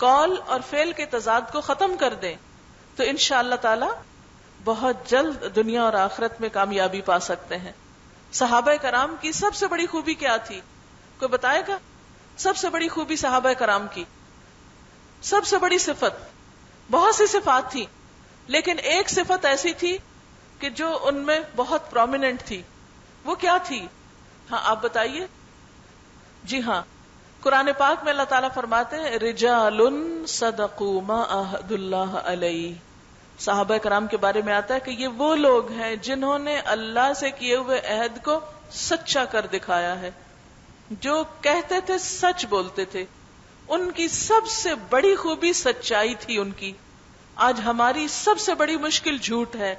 قول اور فعل کے تضاد کو ختم کر دیں، تو انشاءاللہ تعالی بہت جلد دنیا اور آخرت میں کامیابی پا سکتے ہیں. صحابہ کرام کی سب سے بڑی خوبی کیا تھی؟ کوئی بتائے گا؟ سب سے بڑی خوبی صحابہ کرام کی، سب سے بڑی صفت، بہت سی صفات تھی لیکن ایک صفت ایسی تھی کہ جو ان میں بہت پرومیننٹ تھی. وہ کیا تھی؟ ہاں آپ بتائیے. جی ہاں، قرآن پاک میں اللہ تعالیٰ فرماتے ہیں رجال صدقوا ما عاہدوا اللہ علیہ. صحابہ کرام کے بارے میں آتا ہے کہ یہ وہ لوگ ہیں جنہوں نے اللہ سے کیے ہوئے عہد کو سچا کر دکھایا ہے. جو کہتے تھے سچ بولتے تھے. ان کی سب سے بڑی خوبی سچائی تھی ان کی. آج ہماری سب سے بڑی مشکل جھوٹ ہے،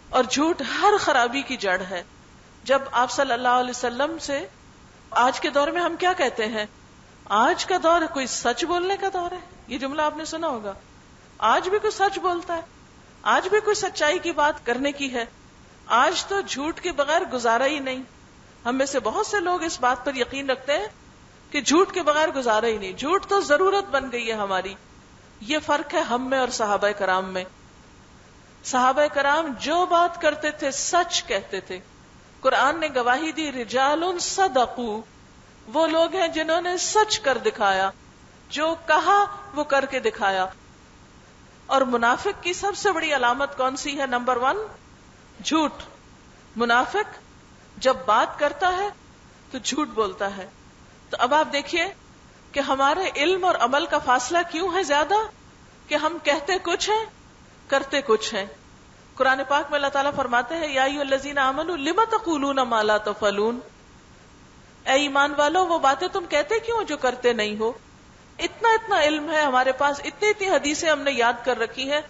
اور جھوٹ ہر خرابی کی جڑ ہے. جب آپ صلی اللہ علیہ وسلم سے آج کے دور میں ہم کیا کہتے ہیں؟ آج کا دور کوئی سچ بولنے کا دور ہے. یہ جملہ آپ نے سنا ہوگا. آج بھی کوئی سچ بولتا ہے، آج بھی کوئی سچائی کی بات کرنے کی ہے. آج تو جھوٹ کے بغیر گزارا ہی نہیں. ہم میں سے بہت سے لوگ اس بات پر یقین رکھتے ہیں کہ جھوٹ کے بغیر گزارا ہی نہیں. جھوٹ تو ضرورت بن گئی ہے ہماری. یہ فرق ہے ہم میں اور صحابہ کرام میں. صحابہ کرام جو بات کرتے تھے سچ کہتے تھے. قرآن نے گواہی دی رجال صدقوا، وہ لوگ ہیں جنہوں نے سچ کر دکھایا، جو کہا وہ کر کے دکھایا. اور منافق کی سب سے بڑی علامت کون سی ہے؟ نمبر 1 جھوٹ. منافق جب بات کرتا ہے تو جھوٹ بولتا ہے. تو اب آپ دیکھیے کہ ہمارے علم اور عمل کا فاصلہ کیوں ہے زیادہ، کہ ہم کہتے کچھ ہیں کرتے کچھ ہیں. قرآن پاک میں اللہ تعالیٰ فرماتے ہیں یا ایھا الذین آمنوا لم تقولون ما لا تفعلون. اے ایمان والو وہ باتیں تم کہتے کیوں جو کرتے نہیں ہو. اتنا علم ہے ہمارے پاس، اتنی حدیثیں ہم نے یاد کر رکھی ہیں،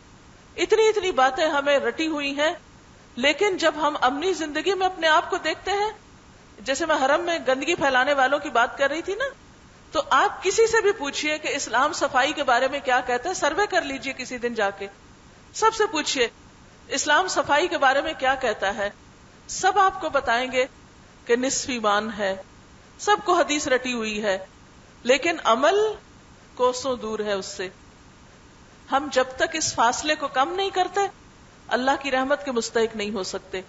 اتنی باتیں ہمیں رٹی ہوئی ہیں، لیکن جب ہم اپنی زندگی میں اپنے آپ کو دیکھتے ہیں، جیسے میں حرم میں گندگی پھیلانے والوں کی بات کر رہی تھی نا، تو آپ کسی سے بھی پوچھئے کہ اسلام صفائی کے بارے میں کیا کہتا ہے. سروے کر لیجئے کسی دن جا کے، سب سے پوچھئے اسلام صفائی کے بارے میں کیا کہتا ہے. سب آپ کو بتائیں گے کہ نصف ایمان ہے، سب کو حدیث رٹی ہوئی ہے، لیکن عمل کوسوں دور ہے اس سے. ہم جب تک اس فاصلے کو کم نہیں کرتے اللہ کی رحمت کے مستحق نہیں ہو سکتے.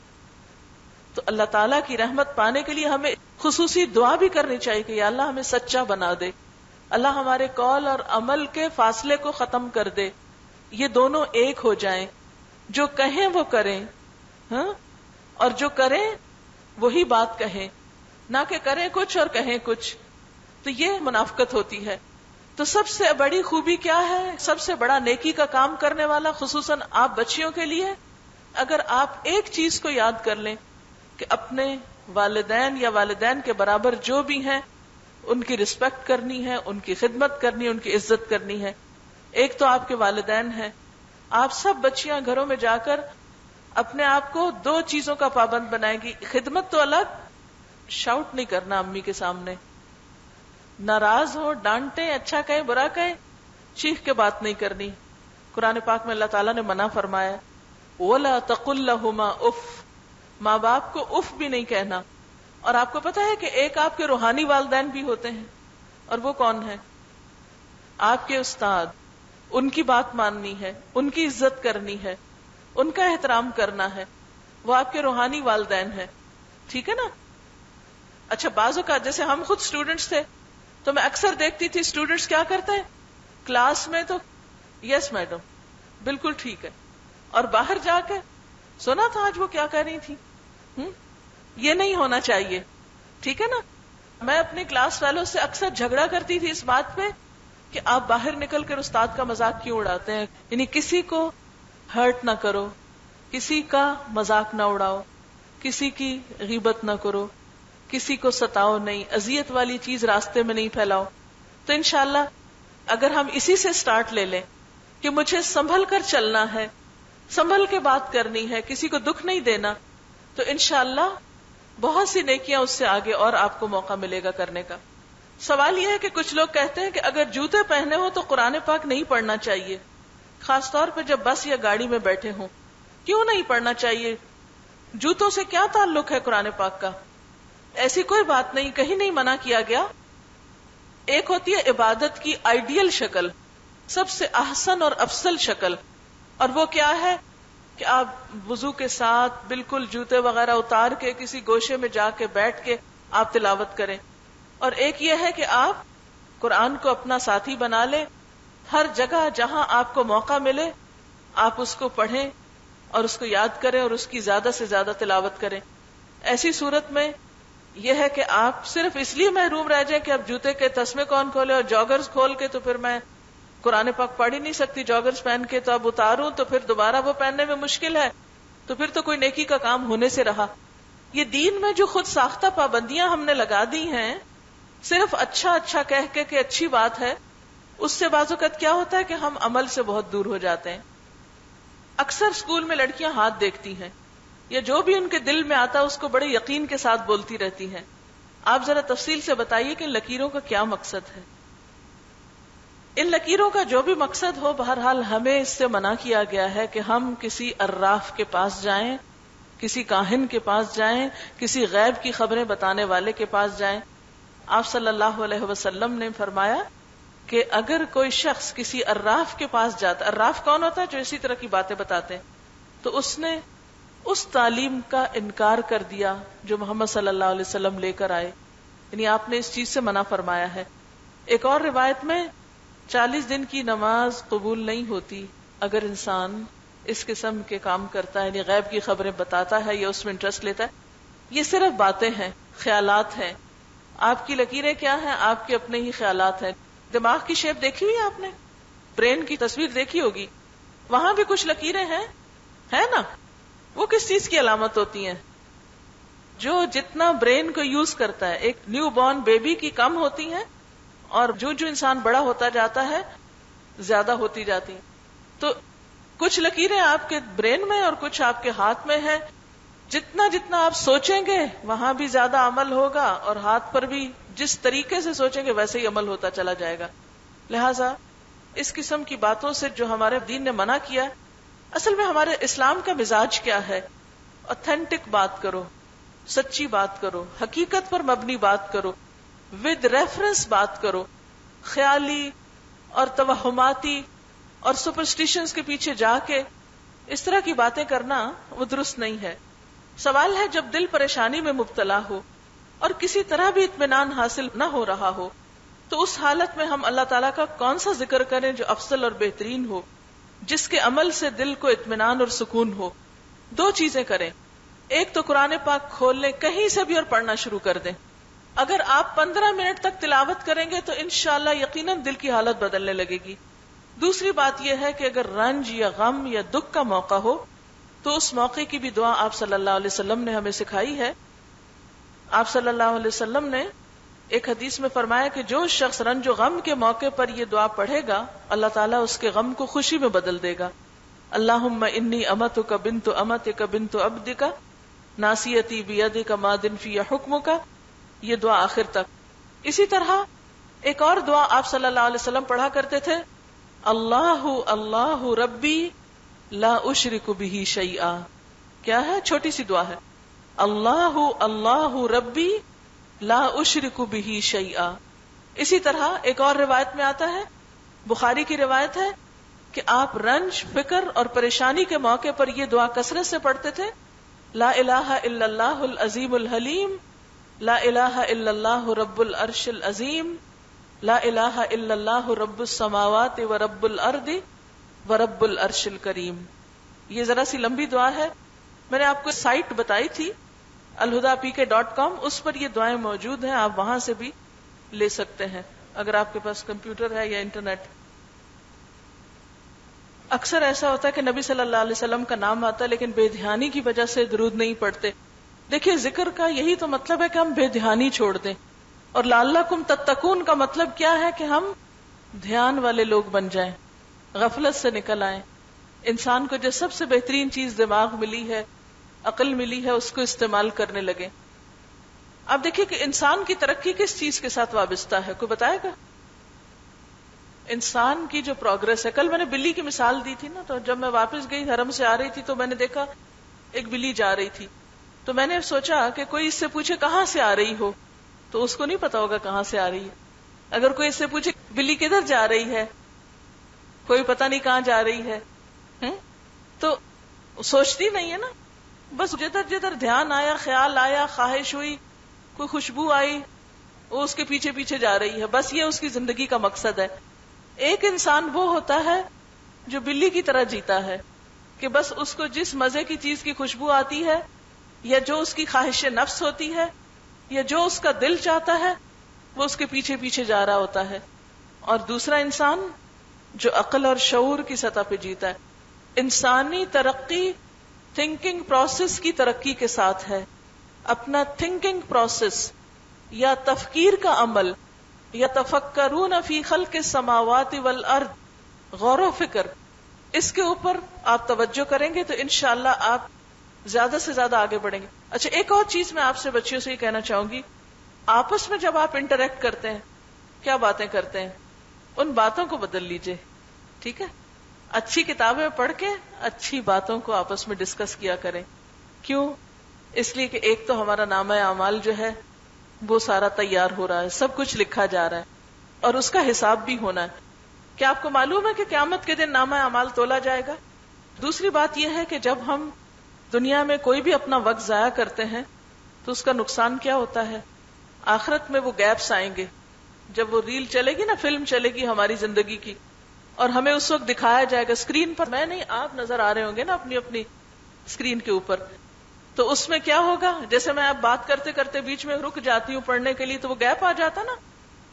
تو اللہ تعالیٰ کی رحمت پانے کے لیے ہمیں خصوصی دعا بھی کرنی چاہیے کہ یا اللہ ہمیں سچا بنا دے، اللہ ہمارے قول اور عمل کے فاصلے کو ختم کر دے، یہ دونوں ایک ہو جائیں. جو کہیں وہ کریں، ہاں، اور جو کریں وہی بات کہیں، نہ کہ کریں کچھ اور کہیں کچھ. تو یہ منافقت ہوتی ہے. تو سب سے بڑی خوبی کیا ہے؟ سب سے بڑا نیکی کا کام کرنے والا خصوصاً آپ بچیوں کے لیے، اگر آپ ایک چیز کو یاد کر لیں کہ اپنے والدین یا والدین کے برابر جو بھی ہیں ان کی رسپیکٹ کرنی ہے، ان کی خدمت کرنی ہے، ان کی عزت کرنی ہے. ایک تو آپ کے والدین ہیں. آپ سب بچیاں گھروں میں جا کر اپنے آپ کو دو چیزوں کا پابند بنائیں گی. خدمت تو الگ، شاؤٹ نہیں کرنا امی کے سامنے، ناراض ہو ڈانٹیں، اچھا کہیں برا کہیں، چیخ کے بات نہیں کرنی. قرآن پاک میں اللہ تعالیٰ نے منع فرمایا وَلَا تَقُلْ لَهُمَا اُفْ، ماں باپ کو اف بھی نہیں کہنا. اور آپ کو پتا ہے کہ ایک آپ کے روحانی والدین بھی ہوتے ہیں، اور وہ کون ہے؟ آپ کے استاد. ان کی بات ماننی ہے، ان کی عزت کرنی ہے، ان کا احترام کرنا ہے. وہ آپ کے روحانی والدین ہیں. ٹھیک ہے نا؟ اچھا بعض اوقات جیسے ہم خود اسٹوڈنٹس تھے تو میں اکثر دیکھتی تھی اسٹوڈنٹس کیا کرتے ہیں کلاس میں تو یس میڈم بالکل ٹھیک ہے، اور باہر جا کے سنا تھا آج وہ کیا کہہ رہی تھی. یہ نہیں ہونا چاہیے. ٹھیک ہے نا؟ میں اپنے کلاس فیلو سے اکثر جھگڑا کرتی تھی اس بات پہ کہ آپ باہر نکل کر استاد کا مذاق کیوں اڑاتے ہیں. یعنی کسی کو ہرٹ نہ کرو، کسی کا مذاق نہ اڑاؤ، کسی کی غیبت نہ کرو، کسی کو ستاؤ نہیں، اذیت والی چیز راستے میں نہیں پھیلاؤ. تو انشاءاللہ اگر ہم اسی سے سٹارٹ لے لیں کہ مجھے سنبھل کر چلنا ہے، سنبھل کے بات کرنی ہے، کسی کو دکھ نہیں دینا، تو انشاءاللہ بہت سی نیکیاں اس سے آگے اور آپ کو موقع ملے گا کرنے کا. سوال یہ ہے کہ کچھ لوگ کہتے ہیں کہ اگر جوتے پہنے ہو تو قرآن پاک نہیں پڑھنا چاہیے، خاص طور پہ جب بس یا گاڑی میں بیٹھے ہوں. کیوں نہیں پڑھنا چاہیے؟ جوتوں سے کیا تعلق ہے قرآن پاک کا؟ ایسی کوئی بات نہیں، کہیں نہیں منع کیا گیا. ایک ہوتی ہے عبادت کی آئیڈیل شکل، سب سے احسن اور افضل شکل، اور وہ کیا ہے کہ آپ وضو کے ساتھ بالکل جوتے وغیرہ اتار کے کسی گوشے میں جا کے بیٹھ کے آپ تلاوت کریں. اور ایک یہ ہے کہ آپ قرآن کو اپنا ساتھی بنا لیں، ہر جگہ جہاں آپ کو موقع ملے آپ اس کو پڑھیں اور اس کو یاد کریں اور اس کی زیادہ سے زیادہ تلاوت کریں. ایسی صورت میں یہ ہے کہ آپ صرف اس لیے محروم رہ جائیں کہ اب جوتے کے تسمے کون کھولے، اور جاگرز کھول کے تو پھر میں قرآن پاک پڑھ ہی نہیں سکتی، جاگرز پہن کے تو اب اتاروں تو پھر دوبارہ وہ پہننے میں مشکل ہے، تو پھر تو کوئی نیکی کا کام ہونے سے رہا. یہ دین میں جو خود ساختہ پابندیاں ہم نے لگا دی ہیں صرف اچھا اچھا کہہ کے کہ اچھی بات ہے، اس سے بعض اوقات کیا ہوتا ہے کہ ہم عمل سے بہت دور ہو جاتے ہیں. اکثر اسکول میں لڑکیاں ہاتھ دیکھتی ہیں یا جو بھی ان کے دل میں آتا ہے اس کو بڑے یقین کے ساتھ بولتی رہتی ہیں. آپ ذرا تفصیل سے بتائیے کہ ان لکیروں کا کیا مقصد ہے؟ ان لکیروں کا جو بھی مقصد ہو، بہرحال ہمیں اس سے منع کیا گیا ہے کہ ہم کسی عراف کے پاس جائیں، کسی کاہن کے پاس جائیں، کسی غیب کی خبریں بتانے والے کے پاس جائیں. آپ صلی اللہ علیہ وسلم نے فرمایا کہ اگر کوئی شخص کسی عراف کے پاس جاتا، عراف کون ہوتا ہے؟ جو اسی طرح کی باتیں بتاتے ہیں، تو اس نے اس تعلیم کا انکار کر دیا جو محمد صلی اللہ علیہ وسلم لے کر آئے، یعنی آپ نے اس چیز سے منع فرمایا ہے. ایک اور روایت میں 40 دن کی نماز قبول نہیں ہوتی اگر انسان اس قسم کے کام کرتا ہے، یعنی غیب کی خبریں بتاتا ہے یا اس میں انٹرسٹ لیتا ہے. یہ صرف باتیں ہیں، خیالات ہیں. آپ کی لکیریں کیا ہیں؟ آپ کے اپنے ہی خیالات ہیں. دماغ کی شیپ دیکھی ہوئی ہے آپ نے؟ برین کی تصویر دیکھی ہوگی، وہاں بھی کچھ لکیریں ہیں نا؟ وہ کس چیز کی علامت ہوتی ہیں؟ جو جتنا برین کو یوز کرتا ہے. ایک نیو بورن بیبی کی کم ہوتی ہیں، اور جو انسان بڑا ہوتا جاتا ہے زیادہ ہوتی جاتی ہیں. تو کچھ لکیریں آپ کے برین میں اور کچھ آپ کے ہاتھ میں ہیں. جتنا جتنا آپ سوچیں گے وہاں بھی زیادہ عمل ہوگا، اور ہاتھ پر بھی جس طریقے سے سوچیں گے ویسے ہی عمل ہوتا چلا جائے گا. لہٰذا اس قسم کی باتوں سے جو ہمارے دین نے منع کیا، اصل میں ہمارے اسلام کا مزاج کیا ہے؟ اوتھینٹک بات کرو، سچی بات کرو، حقیقت پر مبنی بات کرو، ود ریفرنس بات کرو. خیالی اور توہماتی اور سپرسٹیشنز کے پیچھے جا کے اس طرح کی باتیں کرنا وہ درست نہیں ہے. سوال ہے جب دل پریشانی میں مبتلا ہو اور کسی طرح بھی اطمینان حاصل نہ ہو رہا ہو، تو اس حالت میں ہم اللہ تعالیٰ کا کون سا ذکر کریں جو افضل اور بہترین ہو، جس کے عمل سے دل کو اطمینان اور سکون ہو؟ دو چیزیں کریں. ایک تو قرآن پاک کھول لیں کہیں سے بھی اور پڑھنا شروع کر دیں. اگر آپ 15 منٹ تک تلاوت کریں گے تو انشاءاللہ یقیناً دل کی حالت بدلنے لگے گی. دوسری بات یہ ہے کہ اگر رنج یا غم یا دکھ کا موقع ہو تو اس موقع کی بھی دعا آپ صلی اللہ علیہ وسلم نے ہمیں سکھائی ہے. آپ صلی اللہ علیہ وسلم نے ایک حدیث میں فرمایا کہ جو شخص رنج و غم کے موقع پر یہ دعا پڑھے گا اللہ تعالیٰ اس کے غم کو خوشی میں بدل دے گا. اللہم انی امتک بنت امتک بنت عبدک ناصیتی بیدک ماض فی حکمک، یہ دعا آخر تک. اسی طرح ایک اور دعا آپ صلی اللہ علیہ وسلم پڑھا کرتے تھے، اللہ اللہ ربی لا اشرک بہ شیئا. کیا ہے؟ چھوٹی سی دعا ہے، اللہ اللہ ربی لا اشرک بہ شیئا. اسی طرح ایک اور روایت میں آتا ہے، بخاری کی روایت ہے کہ آپ رنج، فکر اور پریشانی کے موقع پر یہ دعا کثرت سے پڑھتے تھے، لا الہ الا اللہ العظیم الحلیم، لا الہ الا اللہ رب العرش العظیم، لا الہ الا اللہ رب السماوات و رب الارض و رب العرش الکریم. یہ ذرا سی لمبی دعا ہے. میں نے آپ کو سائٹ بتائی تھی alhuda.pk.com، اس پر یہ دعائیں موجود ہیں، آپ وہاں سے بھی لے سکتے ہیں اگر آپ کے پاس کمپیوٹر ہے یا انٹرنیٹ. اکثر ایسا ہوتا ہے کہ نبی صلی اللہ علیہ وسلم کا نام آتا ہے لیکن بے دھیانی کی وجہ سے درود نہیں پڑھتے. دیکھیے ذکر کا یہی تو مطلب ہے کہ ہم بے دھیانی چھوڑ دیں، اور لعلکم تتقون کا مطلب کیا ہے کہ ہم دھیان والے لوگ بن جائیں، غفلت سے نکل آئیں. انسان کو جو سب سے بہترین چیز دماغ ملی ہے، عقل ملی ہے، اس کو استعمال کرنے لگے. اب دیکھیے کہ انسان کی ترقی کس چیز کے ساتھ وابستہ ہے، کوئی بتائے گا؟ انسان کی جو پروگرس ہے. کل میں نے بلی کی مثال دی تھی نا، تو جب میں واپس گئی حرم سے آ رہی تھی تو میں نے دیکھا ایک بلی جا رہی تھی، تو میں نے سوچا کہ کوئی اس سے پوچھے کہاں سے آ رہی ہو تو اس کو نہیں پتا ہوگا کہاں سے آ رہی ہے. اگر کوئی اس سے پوچھے بلی کدھر جا رہی ہے، کوئی پتا نہیں کہاں جا رہی ہے، تو سوچتی نہیں ہے نا، بس جدھر جدھر دھیان آیا، خیال آیا، خواہش ہوئی، کوئی خوشبو آئی، وہ اس کے پیچھے پیچھے جا رہی ہے. بس یہ اس کی زندگی کا مقصد ہے. ایک انسان وہ ہوتا ہے جو بلی کی طرح جیتا ہے کہ بس اس کو جس مزے کی چیز کی خوشبو آتی ہے، یا جو اس کی خواہش نفس ہوتی ہے، یا جو اس کا دل چاہتا ہے، وہ اس کے پیچھے پیچھے جا رہا ہوتا ہے. اور دوسرا انسان جو عقل اور شعور کی سطح پہ جیتا ہے. انسانی ترقی تھنکنگ پروسیس کی ترقی کے ساتھ ہے. اپنا تھنکنگ پروسیس یا تفکیر کا عمل، یا تفکرون فی خلق السماوات والارض، غور و فکر، اس کے اوپر آپ توجہ کریں گے تو انشاءاللہ آپ زیادہ سے زیادہ آگے بڑھیں گے. اچھا، ایک اور چیز میں آپ سے بچیوں سے یہ کہنا چاہوں گی، آپس میں جب آپ انٹریکٹ کرتے ہیں، کیا باتیں کرتے ہیں، ان باتوں کو بدل لیجئے. ٹھیک ہے؟ اچھی کتابیں پڑھ کے اچھی باتوں کو آپس میں ڈسکس کیا کریں. کیوں؟ اس لیے کہ ایک تو ہمارا نامہ اعمال جو ہے وہ سارا تیار ہو رہا ہے، سب کچھ لکھا جا رہا ہے، اور اس کا حساب بھی ہونا ہے. کیا آپ کو معلوم ہے کہ قیامت کے دن نامہ اعمال تولا جائے گا؟ دوسری بات یہ ہے کہ جب ہم دنیا میں کوئی بھی اپنا وقت ضائع کرتے ہیں تو اس کا نقصان کیا ہوتا ہے؟ آخرت میں وہ گیپس آئیں گے. جب وہ ریل چلے گی نا، فلم چلے گی ہماری زندگی کی، اور ہمیں اس وقت دکھایا جائے گا اسکرین پر، میں نہیں آپ نظر آ رہے ہوں گے نا اپنی اپنی اسکرین کے اوپر، تو اس میں کیا ہوگا؟ جیسے میں آپ بات کرتے کرتے بیچ میں رک جاتی ہوں پڑھنے کے لیے، تو وہ گیپ آ جاتا نا،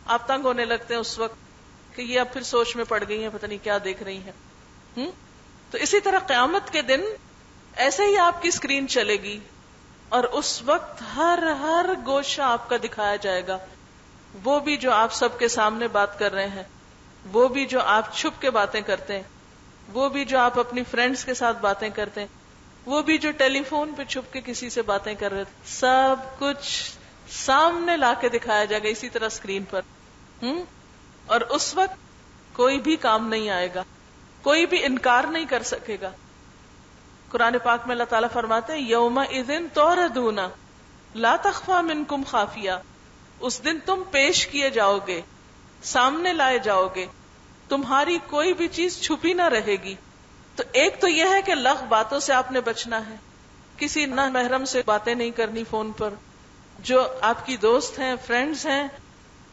آپ تنگ ہونے لگتے ہیں اس وقت کہ یہ اب پھر سوچ میں پڑ گئی ہیں، پتہ نہیں کیا دیکھ رہی ہیں. تو اسی طرح قیامت کے دن ایسے ہی آپ کی اسکرین چلے گی، اور اس وقت ہر گوشہ آپ کا دکھایا جائے گا. وہ بھی جو آپ سب کے سامنے بات کر رہے ہیں، وہ بھی جو آپ چھپ کے باتیں کرتے ہیں، وہ بھی جو آپ اپنی فرینڈز کے ساتھ باتیں کرتے ہیں، وہ بھی جو ٹیلی فون پہ چھپ کے کسی سے باتیں کر رہے تھے، سب کچھ سامنے لا کے دکھایا جائے گا اسی طرح اسکرین پر. اور اس وقت کوئی بھی کام نہیں آئے گا، کوئی بھی انکار نہیں کر سکے گا. قرآن پاک میں اللہ تعالیٰ فرماتے ہیں یومئذ تعرضون لا تخفی منکم خافیہ، اس دن تم پیش کیے جاؤ گے، سامنے لائے جاؤ گے، تمہاری کوئی بھی چیز چھپی نہ رہے گی. تو ایک تو یہ ہے کہ لغو باتوں سے آپ نے بچنا ہے، کسی نہ محرم سے باتیں نہیں کرنی فون پر. جو آپ کی دوست ہیں، فرینڈز ہیں،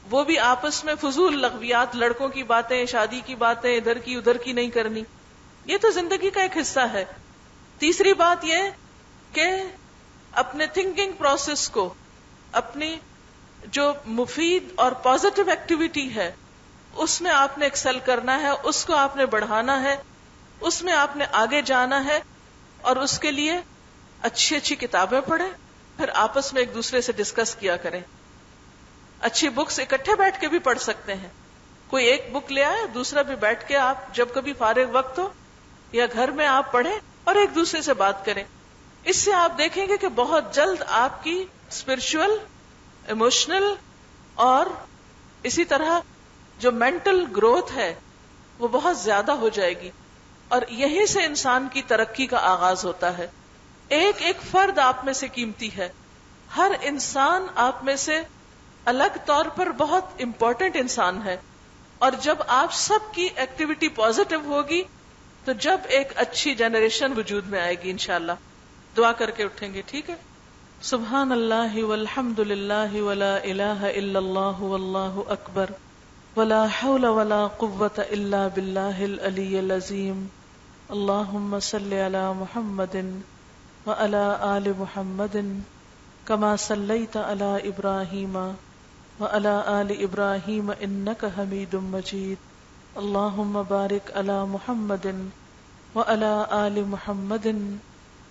وہ بھی آپس میں فضول لغویات، لڑکوں کی باتیں، شادی کی باتیں، ادھر کی ادھر کی نہیں کرنی. یہ تو زندگی کا ایک حصہ ہے. تیسری بات یہ کہ اپنے تھنکنگ پروسیس کو، اپنی جو مفید اور پازیٹیو ایکٹیویٹی ہے اس میں آپ نے ایکسل کرنا ہے، اس کو آپ نے بڑھانا ہے، اس میں آپ نے آگے جانا ہے، اور اس کے لیے اچھی اچھی کتابیں پڑھیں، پھر آپس میں ایک دوسرے سے ڈسکس کیا کریں. اچھی بکس اکٹھے بیٹھ کے بھی پڑھ سکتے ہیں. کوئی ایک بک لے آئے، دوسرا بھی بیٹھ کے آپ جب کبھی فارغ وقت ہو یا گھر میں آپ پڑھیں اور ایک دوسرے سے بات کریں. اس سے آپ دیکھیں گے کہ بہت جلد آپ کی اسپرچل، ایموشنل اور اسی طرح جو مینٹل گروتھ ہے وہ بہت زیادہ ہو جائے گی، اور یہیں سے انسان کی ترقی کا آغاز ہوتا ہے. ایک ایک فرد آپ میں سے قیمتی ہے، ہر انسان آپ میں سے الگ طور پر بہت امپورٹنٹ انسان ہے، اور جب آپ سب کی ایکٹیویٹی پازیٹیو ہوگی تو جب ایک اچھی جنریشن وجود میں آئے گی. انشاءاللہ دعا کر کے اٹھیں گے، ٹھیک ہے؟ سبحان اللہ والحمد للہ ولا الہ الا اللہ واللہ اکبر ولا حول ولا قوة الا باللہ العلی العظیم. اللہم صل علی محمد وعلی آل محمد کما صلیت علی ابراہیم وعلی آل ابراہیم انک حمید مجید. اللہم بارک علی محمد وعلی آل محمد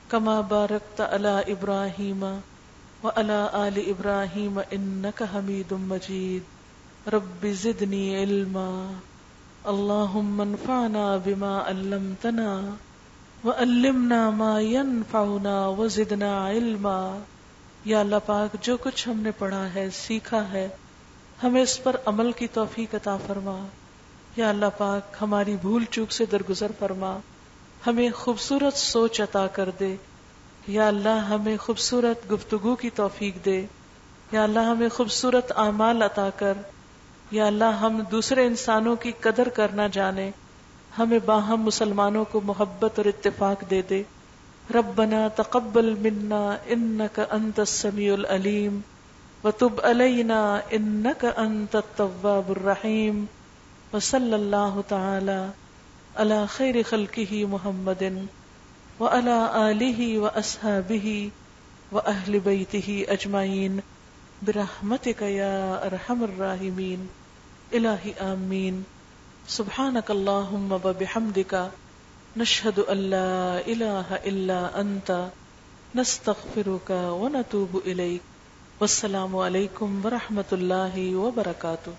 کما بارکت علی ابراہیم وعلی آل ابراہیم انک حمید مجید. رب زدنی علما. اللہم انفعنا بما علمتنا وعلمنا ما ينفعنا وزدنا علما. یا اللہ پاک، جو کچھ ہم نے پڑھا ہے، سیکھا ہے، ہمیں اس پر عمل کی توفیق عطا فرما. یا اللہ پاک، ہماری بھول چوک سے درگزر فرما، ہمیں خوبصورت سوچ عطا کر دے. یا اللہ ہمیں خوبصورت گفتگو کی توفیق دے. یا اللہ ہمیں خوبصورت اعمال عطا کر. یا اللہ ہم دوسرے انسانوں کی قدر کرنا جانے، ہمیں باہم مسلمانوں کو محبت اور اتفاق دے دے. ربنا تقبل منا انک انت السمیع العلیم وتب علینا انک انت التواب الرحیم. وصلی اللہ تعالی علی خیر خلقہ محمد وعلی آلہ واصحابہ واہل بیتہ اجمعین برحمتک یا ارحم الراحمین. الہی آمین. سبحانک اللہم وبحمدک نشہد ان لا الہ الا انت نستغفرک ونتوب الیک. والسلام علیکم ورحمۃ اللہ وبرکاتہ.